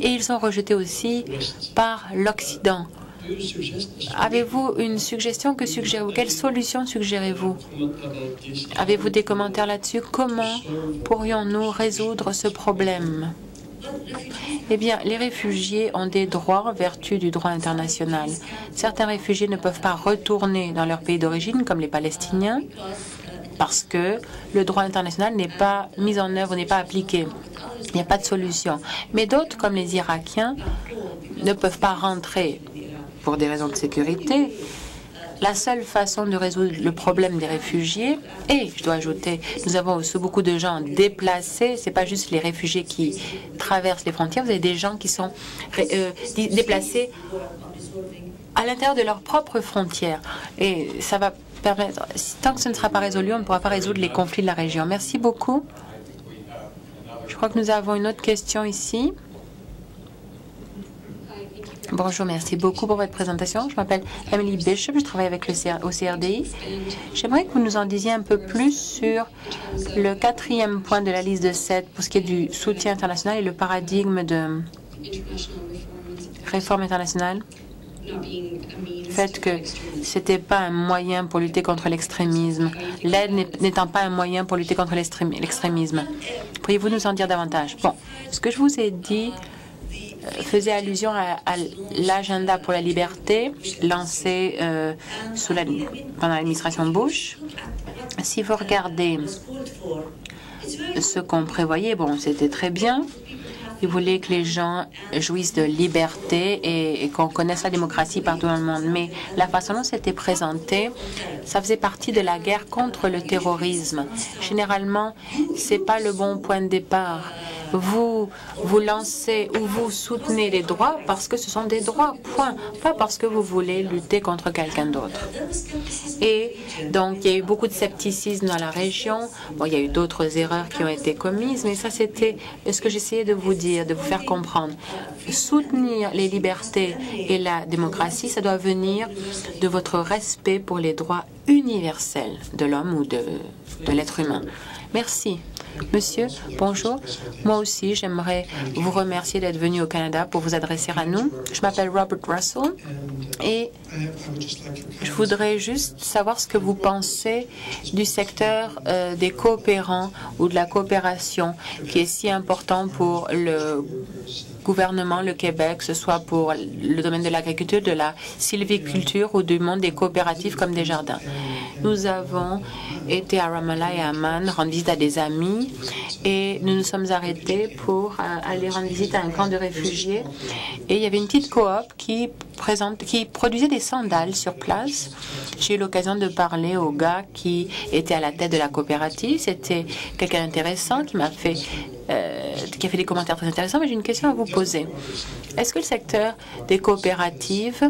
et ils sont rejetés aussi par l'Occident. Avez-vous une suggestion? Que suggérez-vous? Quelle solution suggérez-vous? Avez-vous des commentaires là-dessus? Comment pourrions-nous résoudre ce problème? Eh bien, les réfugiés ont des droits en vertu du droit international. Certains réfugiés ne peuvent pas retourner dans leur pays d'origine, comme les Palestiniens, parce que le droit international n'est pas mis en œuvre, n'est pas appliqué. Il n'y a pas de solution. Mais d'autres, comme les Irakiens, ne peuvent pas rentrer pour des raisons de sécurité. La seule façon de résoudre le problème des réfugiés, et je dois ajouter, nous avons aussi beaucoup de gens déplacés, ce n'est pas juste les réfugiés qui traversent les frontières, vous avez des gens qui sont déplacés à l'intérieur de leurs propres frontières. Et ça va permettre, tant que ce ne sera pas résolu, on ne pourra pas résoudre les conflits de la région. Merci beaucoup. Je crois que nous avons une autre question ici. Bonjour, merci beaucoup pour votre présentation. Je m'appelle Emily Bishop, je travaille avec au CRDI. J'aimerais que vous nous en disiez un peu plus sur le 4e point de la liste de 7 pour ce qui est du soutien international et le paradigme de réforme internationale. Le fait que ce n'était pas un moyen pour lutter contre l'extrémisme, l'aide n'étant pas un moyen pour lutter contre l'extrémisme. Pourriez-vous nous en dire davantage? Bon, ce que je vous ai dit faisait allusion à l'agenda pour la liberté lancé pendant l'administration Bush. Si vous regardez ce qu'on prévoyait, bon, c'était très bien. Ils voulaient que les gens jouissent de liberté et qu'on connaisse la démocratie partout dans le monde. Mais la façon dont c'était présenté, ça faisait partie de la guerre contre le terrorisme. Généralement, ce n'est pas le bon point de départ. Vous lancez ou vous soutenez les droits parce que ce sont des droits, point. Pas parce que vous voulez lutter contre quelqu'un d'autre. Et donc, il y a eu beaucoup de scepticisme dans la région. Bon, il y a eu d'autres erreurs qui ont été commises, mais ça, c'était ce que j'essayais de vous dire, de vous faire comprendre. Soutenir les libertés et la démocratie, ça doit venir de votre respect pour les droits universels de l'homme ou de l'être humain. Merci. Monsieur, bonjour. Moi aussi, j'aimerais vous remercier d'être venu au Canada pour vous adresser à nous. Je m'appelle Robert Russell et je voudrais juste savoir ce que vous pensez du secteur des coopérants ou de la coopération qui est si important pour le gouvernement, le Québec, que ce soit pour le domaine de l'agriculture, de la sylviculture ou du monde des coopératives comme des jardins. Nous avons été à Ramallah et à Amman rendre visite à des amis et nous nous sommes arrêtés pour aller rendre visite à un camp de réfugiés. Et il y avait une petite coop qui produisait des sandales sur place. J'ai eu l'occasion de parler au gars qui était à la tête de la coopérative. C'était quelqu'un d'intéressant qui m'a fait qui a fait des commentaires très intéressants, mais j'ai une question à vous poser. Est-ce que le secteur des coopératives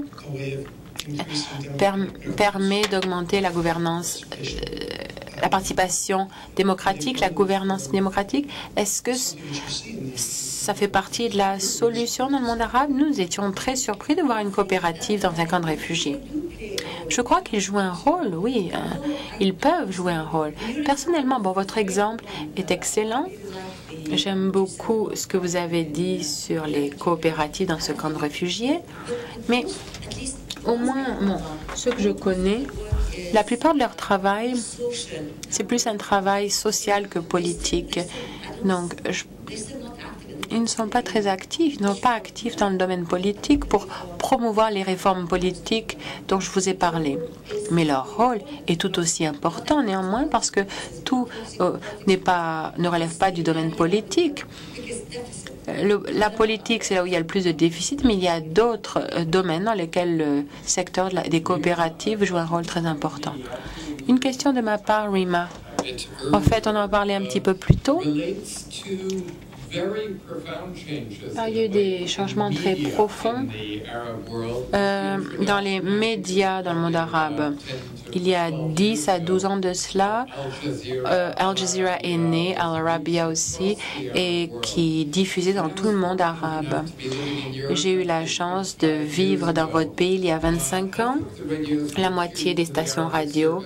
permet d'augmenter la gouvernance, la participation démocratique, la gouvernance démocratique? Est-ce que ça fait partie de la solution dans le monde arabe? Nous étions très surpris de voir une coopérative dans un camp de réfugiés. Je crois qu'ils jouent un rôle, oui, ils peuvent jouer un rôle. Personnellement, bon, votre exemple est excellent. J'aime beaucoup ce que vous avez dit sur les coopératives dans ce camp de réfugiés, mais au moins, bon, ceux que je connais, la plupart de leur travail, c'est plus un travail social que politique. Donc, ils ne sont pas très actifs, ils ne sont pas actifs dans le domaine politique pour promouvoir les réformes politiques dont je vous ai parlé. Mais leur rôle est tout aussi important néanmoins parce que tout ne relève pas du domaine politique. La politique, c'est là où il y a le plus de déficit, mais il y a d'autres domaines dans lesquels le secteur des coopératives joue un rôle très important. Une question de ma part, Rima. En fait, on en a parlé un petit peu plus tôt. Il y a eu des changements très profonds dans les médias dans le monde arabe. Il y a 10 à 12 ans de cela, Al Jazeera est né, Al Arabiya aussi, et qui diffusait dans tout le monde arabe. J'ai eu la chance de vivre dans votre pays il y a 25 ans. La moitié des stations radio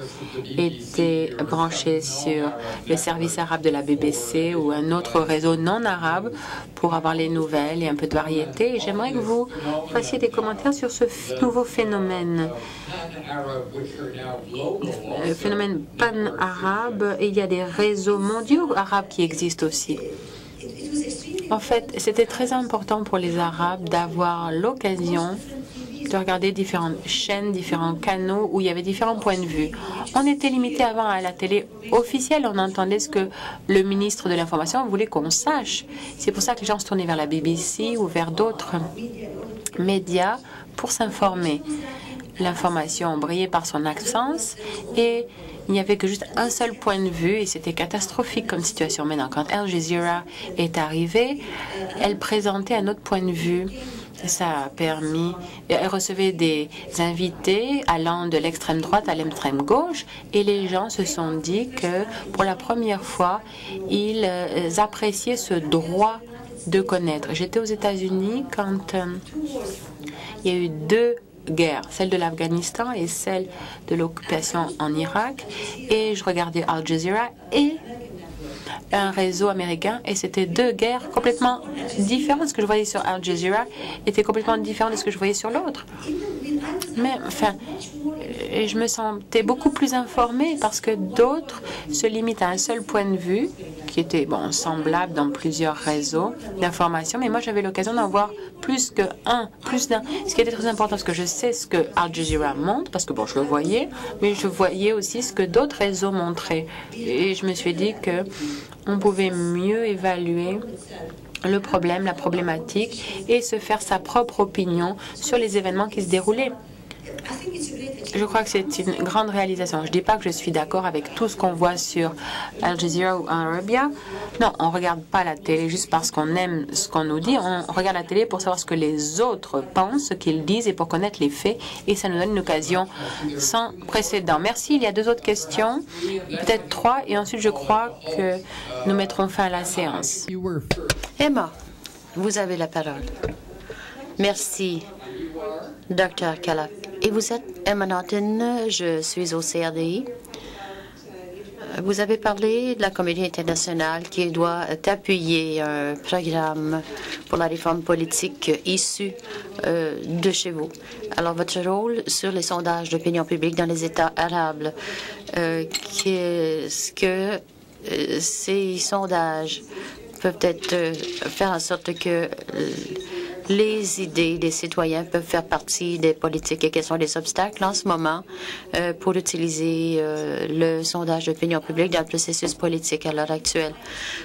étaient branchées sur le service arabe de la BBC ou un autre réseau non arabe pour avoir les nouvelles et un peu de variété. Et j'aimerais que vous fassiez des commentaires sur ce nouveau phénomène. Le phénomène pan-arabe, il y a des réseaux mondiaux arabes qui existent aussi. En fait, c'était très important pour les Arabes d'avoir l'occasion de regarder différentes chaînes, différents canaux où il y avait différents points de vue. On était limité avant à la télé officielle, on entendait ce que le ministre de l'Information voulait qu'on sache. C'est pour ça que les gens se tournaient vers la BBC ou vers d'autres médias pour s'informer. L'information brillait par son absence et il n'y avait que juste un seul point de vue et c'était catastrophique comme situation. Maintenant, quand Al Jazeera est arrivée, elle présentait un autre point de vue. Ça a permis, elle recevait des invités allant de l'extrême droite à l'extrême gauche et les gens se sont dit que pour la première fois, ils appréciaient ce droit de connaître. J'étais aux États-Unis quand il y a eu deux guerres, celle de l'Afghanistan et celle de l'occupation en Irak. Et je regardais Al Jazeera et un réseau américain et c'était deux guerres complètement différentes. Ce que je voyais sur Al Jazeera était complètement différent de ce que je voyais sur l'autre. Mais enfin, je me sentais beaucoup plus informée parce que d'autres se limitent à un seul point de vue qui était semblable dans plusieurs réseaux d'information. Mais moi, j'avais l'occasion d'en voir plus d'un. Ce qui était très important, parce que je sais ce que Al Jazeera montre, parce que je le voyais, mais je voyais aussi ce que d'autres réseaux montraient. Et je me suis dit que on pouvait mieux évaluer le problème, la problématique, et se faire sa propre opinion sur les événements qui se déroulaient. Je crois que c'est une grande réalisation. Je ne dis pas que je suis d'accord avec tout ce qu'on voit sur Al Jazeera ou Al Arabiya. Non, on ne regarde pas la télé juste parce qu'on aime ce qu'on nous dit. On regarde la télé pour savoir ce que les autres pensent, ce qu'ils disent et pour connaître les faits. Et ça nous donne une occasion sans précédent. Merci. Il y a deux autres questions, peut-être trois. Et ensuite, je crois que nous mettrons fin à la séance. Emma, vous avez la parole. Merci, Dr. Kalak. Et vous êtes Emma Naughton, je suis au CRDI. Vous avez parlé de la communauté internationale qui doit appuyer un programme pour la réforme politique issue de chez vous. Alors, votre rôle sur les sondages d'opinion publique dans les États arabes, qu'est-ce que ces sondages peuvent-être faire en sorte que les idées des citoyens peuvent faire partie des politiques et quels sont les obstacles en ce moment pour utiliser le sondage d'opinion publique dans le processus politique à l'heure actuelle.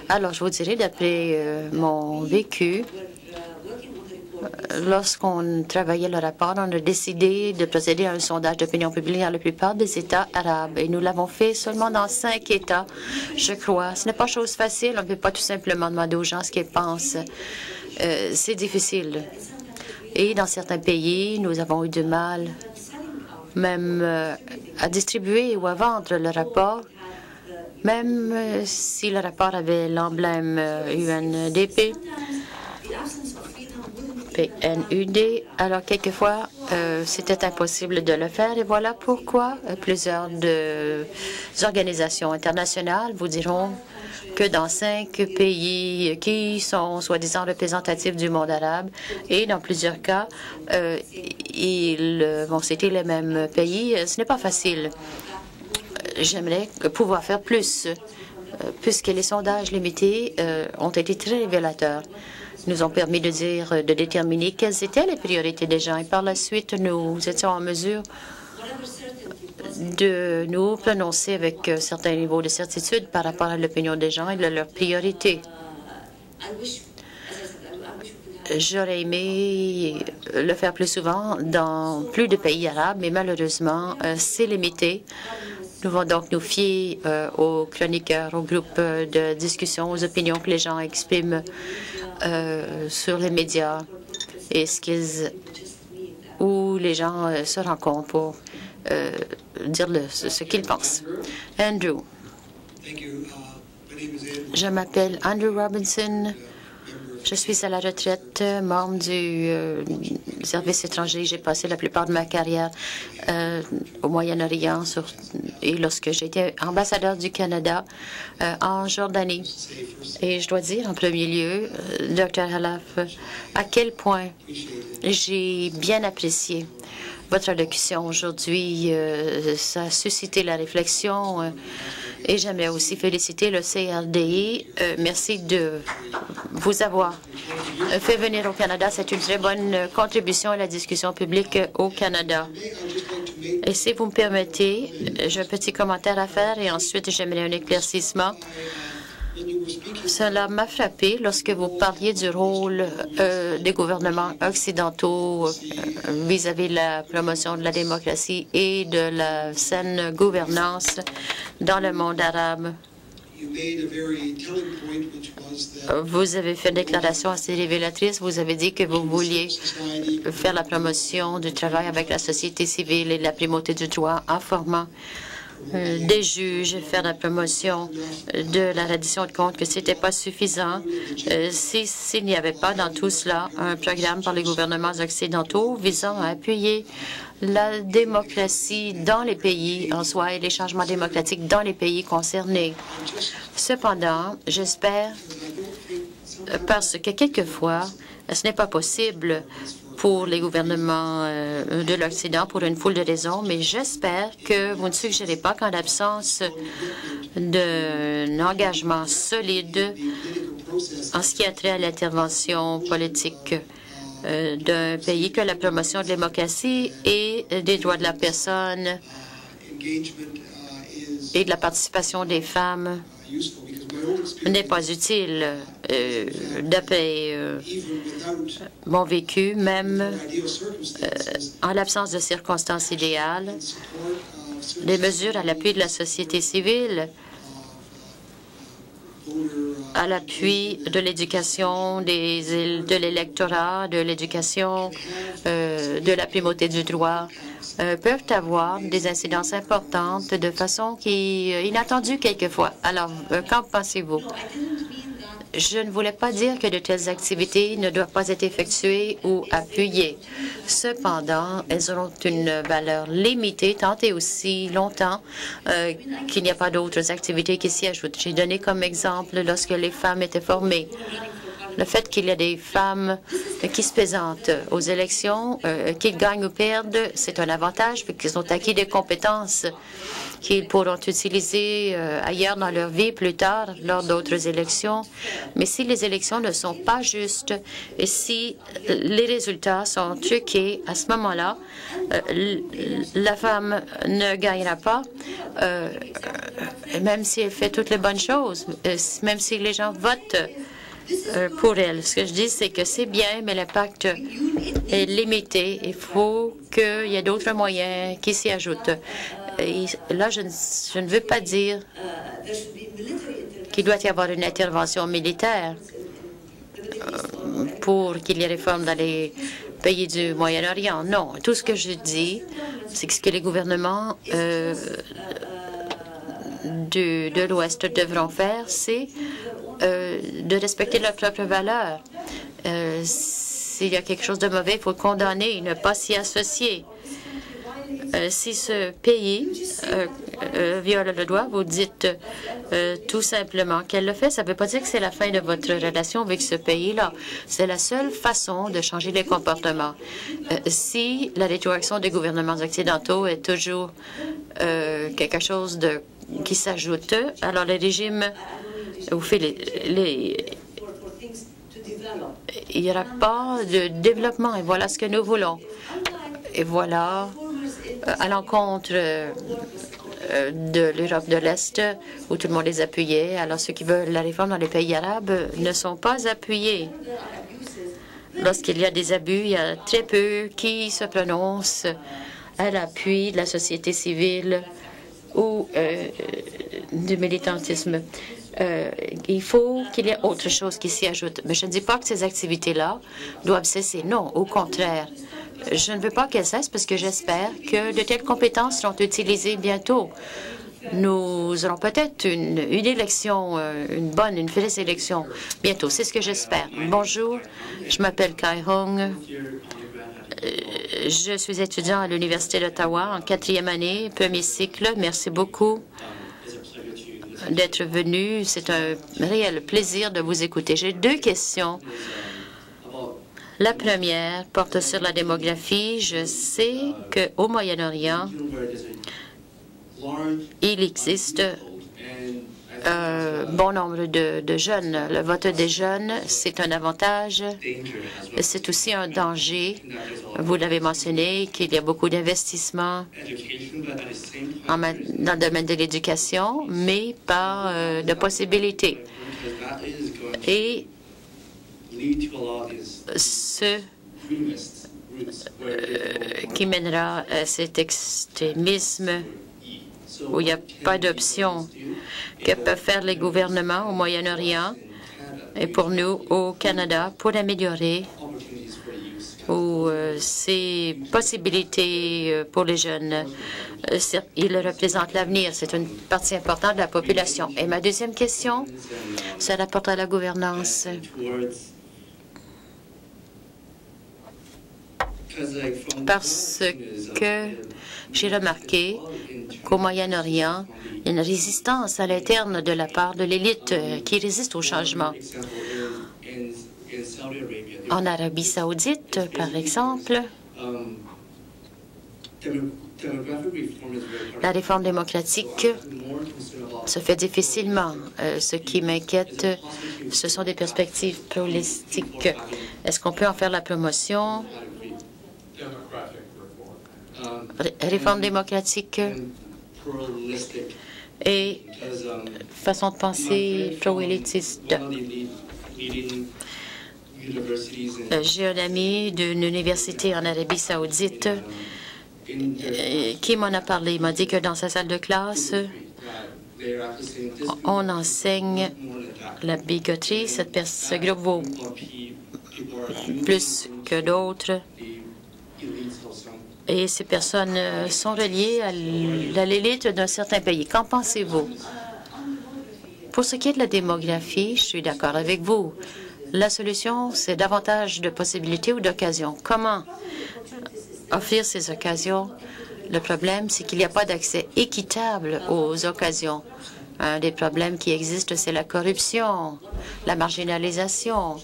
Alors, je vous dirais, d'après mon vécu, lorsqu'on travaillait le rapport, on a décidé de procéder à un sondage d'opinion publique dans la plupart des États arabes. Et nous l'avons fait seulement dans 5 États, je crois. Ce n'est pas chose facile. On ne peut pas tout simplement demander aux gens ce qu'ils pensent. C'est difficile. Et dans certains pays, nous avons eu du mal même à distribuer ou à vendre le rapport, même si le rapport avait l'emblème UNDP, PNUD. Alors, quelquefois, c'était impossible de le faire. Et voilà pourquoi plusieurs organisations internationales vous diront que dans 5 pays qui sont soi-disant représentatifs du monde arabe, et dans plusieurs cas, ils vont citer les mêmes pays, ce n'est pas facile. J'aimerais pouvoir faire plus, puisque les sondages limités ont été très révélateurs. Nous ont permis de déterminer quelles étaient les priorités des gens. Et par la suite, nous étions en mesure de nous prononcer avec un certain niveau de certitude par rapport à l'opinion des gens et de leurs priorités. J'aurais aimé le faire plus souvent dans plus de pays arabes, mais malheureusement, c'est limité Nous devons donc nous fier aux chroniqueurs, aux groupes de discussion, aux opinions que les gens expriment sur les médias et où les gens se rencontrent pour dire ce qu'ils pensent. Andrew. Je m'appelle Andrew Robinson. Je suis à la retraite, membre du service étranger. J'ai passé la plupart de ma carrière au Moyen-Orient et lorsque j'étais ambassadeur du Canada en Jordanie. Et je dois dire en premier lieu, Dr. Halaf, à quel point j'ai bien apprécié votre allocution aujourd'hui. Ça a suscité la réflexion. Et j'aimerais aussi féliciter le CRDI. Merci de vous avoir fait venir au Canada. C'est une très bonne contribution à la discussion publique au Canada. Et si vous me permettez, j'ai un petit commentaire à faire et ensuite j'aimerais un éclaircissement. Cela m'a frappé lorsque vous parliez du rôle des gouvernements occidentaux vis-à-vis de la promotion de la démocratie et de la saine gouvernance dans le monde arabe. Vous avez fait une déclaration assez révélatrice. Vous avez dit que vous vouliez faire la promotion du travail avec la société civile et de la primauté du droit en formant des juges, faire la promotion de la reddition de comptes, que ce n'était pas suffisant s'il n'y avait pas dans tout cela un programme par les gouvernements occidentaux visant à appuyer la démocratie dans les pays en soi et les changements démocratiques dans les pays concernés. Cependant, j'espère, parce que quelquefois, ce n'est pas possible pour les gouvernements de l'Occident pour une foule de raisons, mais j'espère que vous ne suggérez pas qu'en l'absence d'un engagement solide en ce qui a trait à l'intervention politique d'un pays, que la promotion de la démocratie et des droits de la personne et de la participation des femmes n'est pas utile. D'après mon vécu, même en l'absence de circonstances idéales, les mesures à l'appui de la société civile, à l'appui de l'éducation, de l'électorat, de l'éducation, de la primauté du droit, peuvent avoir des incidences importantes de façon qui est inattendue quelquefois. Alors, qu'en pensez-vous? Je ne voulais pas dire que de telles activités ne doivent pas être effectuées ou appuyées. Cependant, elles auront une valeur limitée tant et aussi longtemps qu'il n'y a pas d'autres activités qui s'y ajoutent. J'ai donné comme exemple lorsque les femmes étaient formées. Le fait qu'il y a des femmes qui se présentent aux élections, qu'ils gagnent ou perdent, c'est un avantage, puisqu'ils ont acquis des compétences qu'ils pourront utiliser ailleurs dans leur vie plus tard, lors d'autres élections. Mais si les élections ne sont pas justes et si les résultats sont truqués, à ce moment-là, la femme ne gagnera pas, même si elle fait toutes les bonnes choses, même si les gens votent pour elle. Ce que je dis, c'est que c'est bien, mais l'impact est limité. Il faut qu'il y ait d'autres moyens qui s'y ajoutent. Et là, je ne veux pas dire qu'il doit y avoir une intervention militaire pour qu'il y ait réforme dans les pays du Moyen-Orient. Non, tout ce que je dis, c'est que ce que les gouvernements de l'Ouest devront faire, c'est de respecter leurs propres valeurs. S'il y a quelque chose de mauvais, il faut le condamner et ne pas s'y associer. Si ce pays viole le droit, vous dites tout simplement qu'elle le fait. Ça ne veut pas dire que c'est la fin de votre relation avec ce pays-là. C'est la seule façon de changer les comportements. Si la rétroaction des gouvernements occidentaux est toujours quelque chose qui s'ajoute, alors les régimes il n'y aura pas de développement, et voilà ce que nous voulons. Et voilà, à l'encontre de l'Europe de l'Est, où tout le monde les appuyait, alors ceux qui veulent la réforme dans les pays arabes ne sont pas appuyés. Lorsqu'il y a des abus, il y a très peu qui se prononcent à l'appui de la société civile ou du militantisme. Il faut qu'il y ait autre chose qui s'y ajoute. Mais je ne dis pas que ces activités-là doivent cesser. Non, au contraire. Je ne veux pas qu'elles cessent parce que j'espère que de telles compétences seront utilisées bientôt. Nous aurons peut-être une élection, une felice élection bientôt. C'est ce que j'espère. Bonjour, je m'appelle Kai Hong. Je suis étudiant à l'Université d'Ottawa en 4e année, premier cycle. Merci beaucoup d'être venu. C'est un réel plaisir de vous écouter. J'ai 2 questions. La première porte sur la démographie. Je sais qu'au Moyen-Orient, il existe un bon nombre de jeunes. Le vote des jeunes, c'est un avantage. C'est aussi un danger. Vous l'avez mentionné, qu'il y a beaucoup d'investissements dans le domaine de l'éducation, mais pas de possibilités. Et ce qui mènera à cet extrémisme où il n'y a pas d'option. Que peuvent faire les gouvernements au Moyen-Orient et pour nous au Canada pour améliorer ces possibilités pour les jeunes? Ils représentent l'avenir. C'est une partie importante de la population. Et ma deuxième question, ça rapporte à la gouvernance. Parce que j'ai remarqué qu'au Moyen-Orient, il y a une résistance à l'interne de la part de l'élite qui résiste au changement. En Arabie saoudite, par exemple, la réforme démocratique se fait difficilement. Ce qui m'inquiète, ce sont des perspectives politiques. Est-ce qu'on peut en faire la promotion? Réforme démocratique et façon de penser pro-élitiste. J'ai un ami d'une université en Arabie saoudite qui m'en a parlé. Il m'a dit que dans sa salle de classe, on enseigne la bigoterie. Ce groupe vaut plus que d'autres. Et ces personnes sont reliées à l'élite d'un certain pays. Qu'en pensez-vous? Pour ce qui est de la démographie, je suis d'accord avec vous. La solution, c'est davantage de possibilités ou d'occasions. Comment offrir ces occasions? Le problème, c'est qu'il n'y a pas d'accès équitable aux occasions. Un des problèmes qui existent, c'est la corruption, la marginalisation,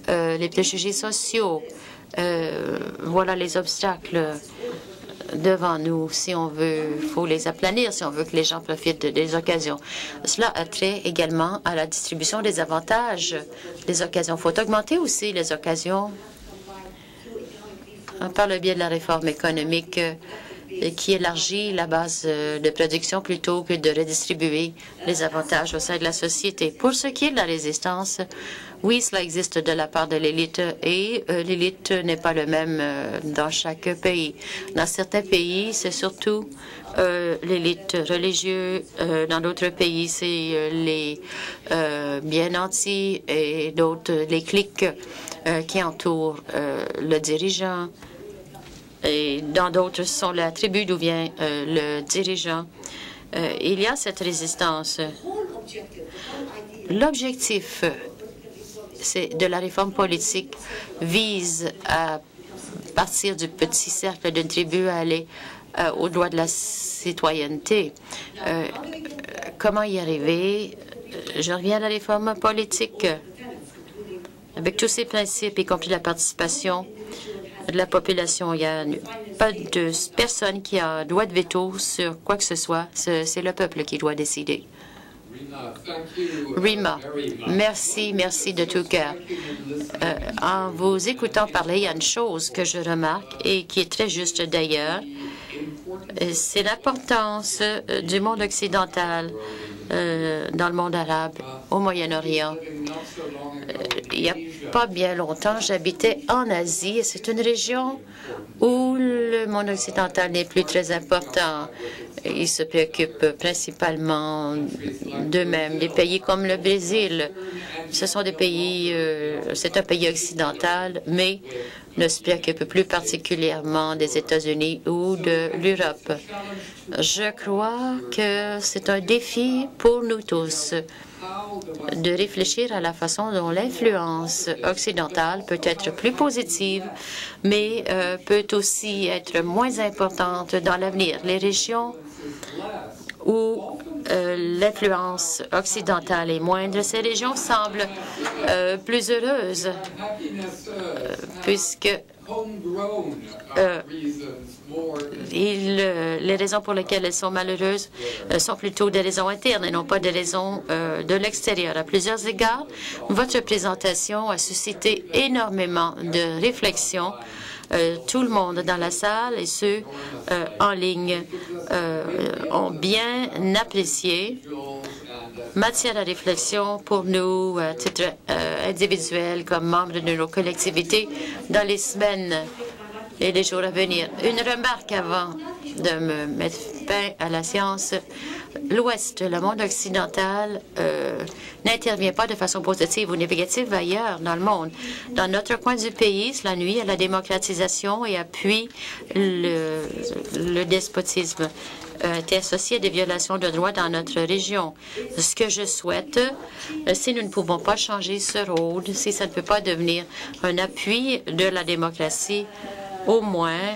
les préjugés sociaux. Voilà les obstacles devant nous. Si on veut, il faut les aplanir si on veut que les gens profitent des occasions. Cela a trait également à la distribution des avantages des occasions. Il faut augmenter aussi les occasions par le biais de la réforme économique qui élargit la base de production plutôt que de redistribuer les avantages au sein de la société. Pour ce qui est de la résistance, oui, cela existe de la part de l'élite et l'élite n'est pas le même dans chaque pays. Dans certains pays, c'est surtout l'élite religieuse. Dans d'autres pays, c'est les bien nantis et d'autres, les cliques qui entourent le dirigeant. Et dans d'autres, ce sont la tribu d'où vient le dirigeant. Il y a cette résistance. L'objectif de la réforme politique vise à partir du petit cercle d'une tribu à aller au droit de la citoyenneté. Comment y arriver? Je reviens à la réforme politique. Avec tous ces principes, y compris la participation de la population, il n'y a pas de personne qui a droit de veto sur quoi que ce soit. C'est le peuple qui doit décider. Rima, merci de tout cœur. En vous écoutant parler, il y a une chose que je remarque et qui est très juste d'ailleurs, c'est l'importance du monde occidental dans le monde arabe, au Moyen-Orient. Il n'y a pas bien longtemps, j'habitais en Asie et c'est une région où le monde occidental n'est plus très important. Ils se préoccupent principalement d'eux-mêmes. Des pays comme le Brésil, ce sont des pays, c'est un pays occidental, mais ne se préoccupe plus particulièrement des États-Unis ou de l'Europe. Je crois que c'est un défi pour nous tous de réfléchir à la façon dont l'influence occidentale peut être plus positive, mais peut aussi être moins importante dans l'avenir. Les régions où l'influence occidentale est moindre, ces régions semblent plus heureuses, puisque les raisons pour lesquelles elles sont malheureuses sont plutôt des raisons internes et non pas des raisons de l'extérieur. À plusieurs égards, votre présentation a suscité énormément de réflexions. Tout le monde dans la salle et ceux en ligne ont bien apprécié. Matière à réflexion pour nous, à titre individuel, comme membres de nos collectivités, dans les semaines et les jours à venir. Une remarque avant de me mettre fin à la science. L'Ouest, le monde occidental, n'intervient pas de façon positive ou négative ailleurs dans le monde. Dans notre coin du pays, cela nuit à la démocratisation et appuie le despotisme est associé à des violations de droits dans notre région. Ce que je souhaite, si nous ne pouvons pas changer ce rôle, si ça ne peut pas devenir un appui de la démocratie, au moins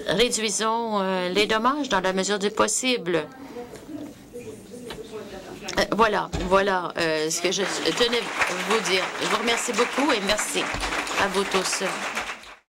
réduisons les dommages dans la mesure du possible. Voilà ce que je tenais à vous dire. Je vous remercie beaucoup et merci à vous tous.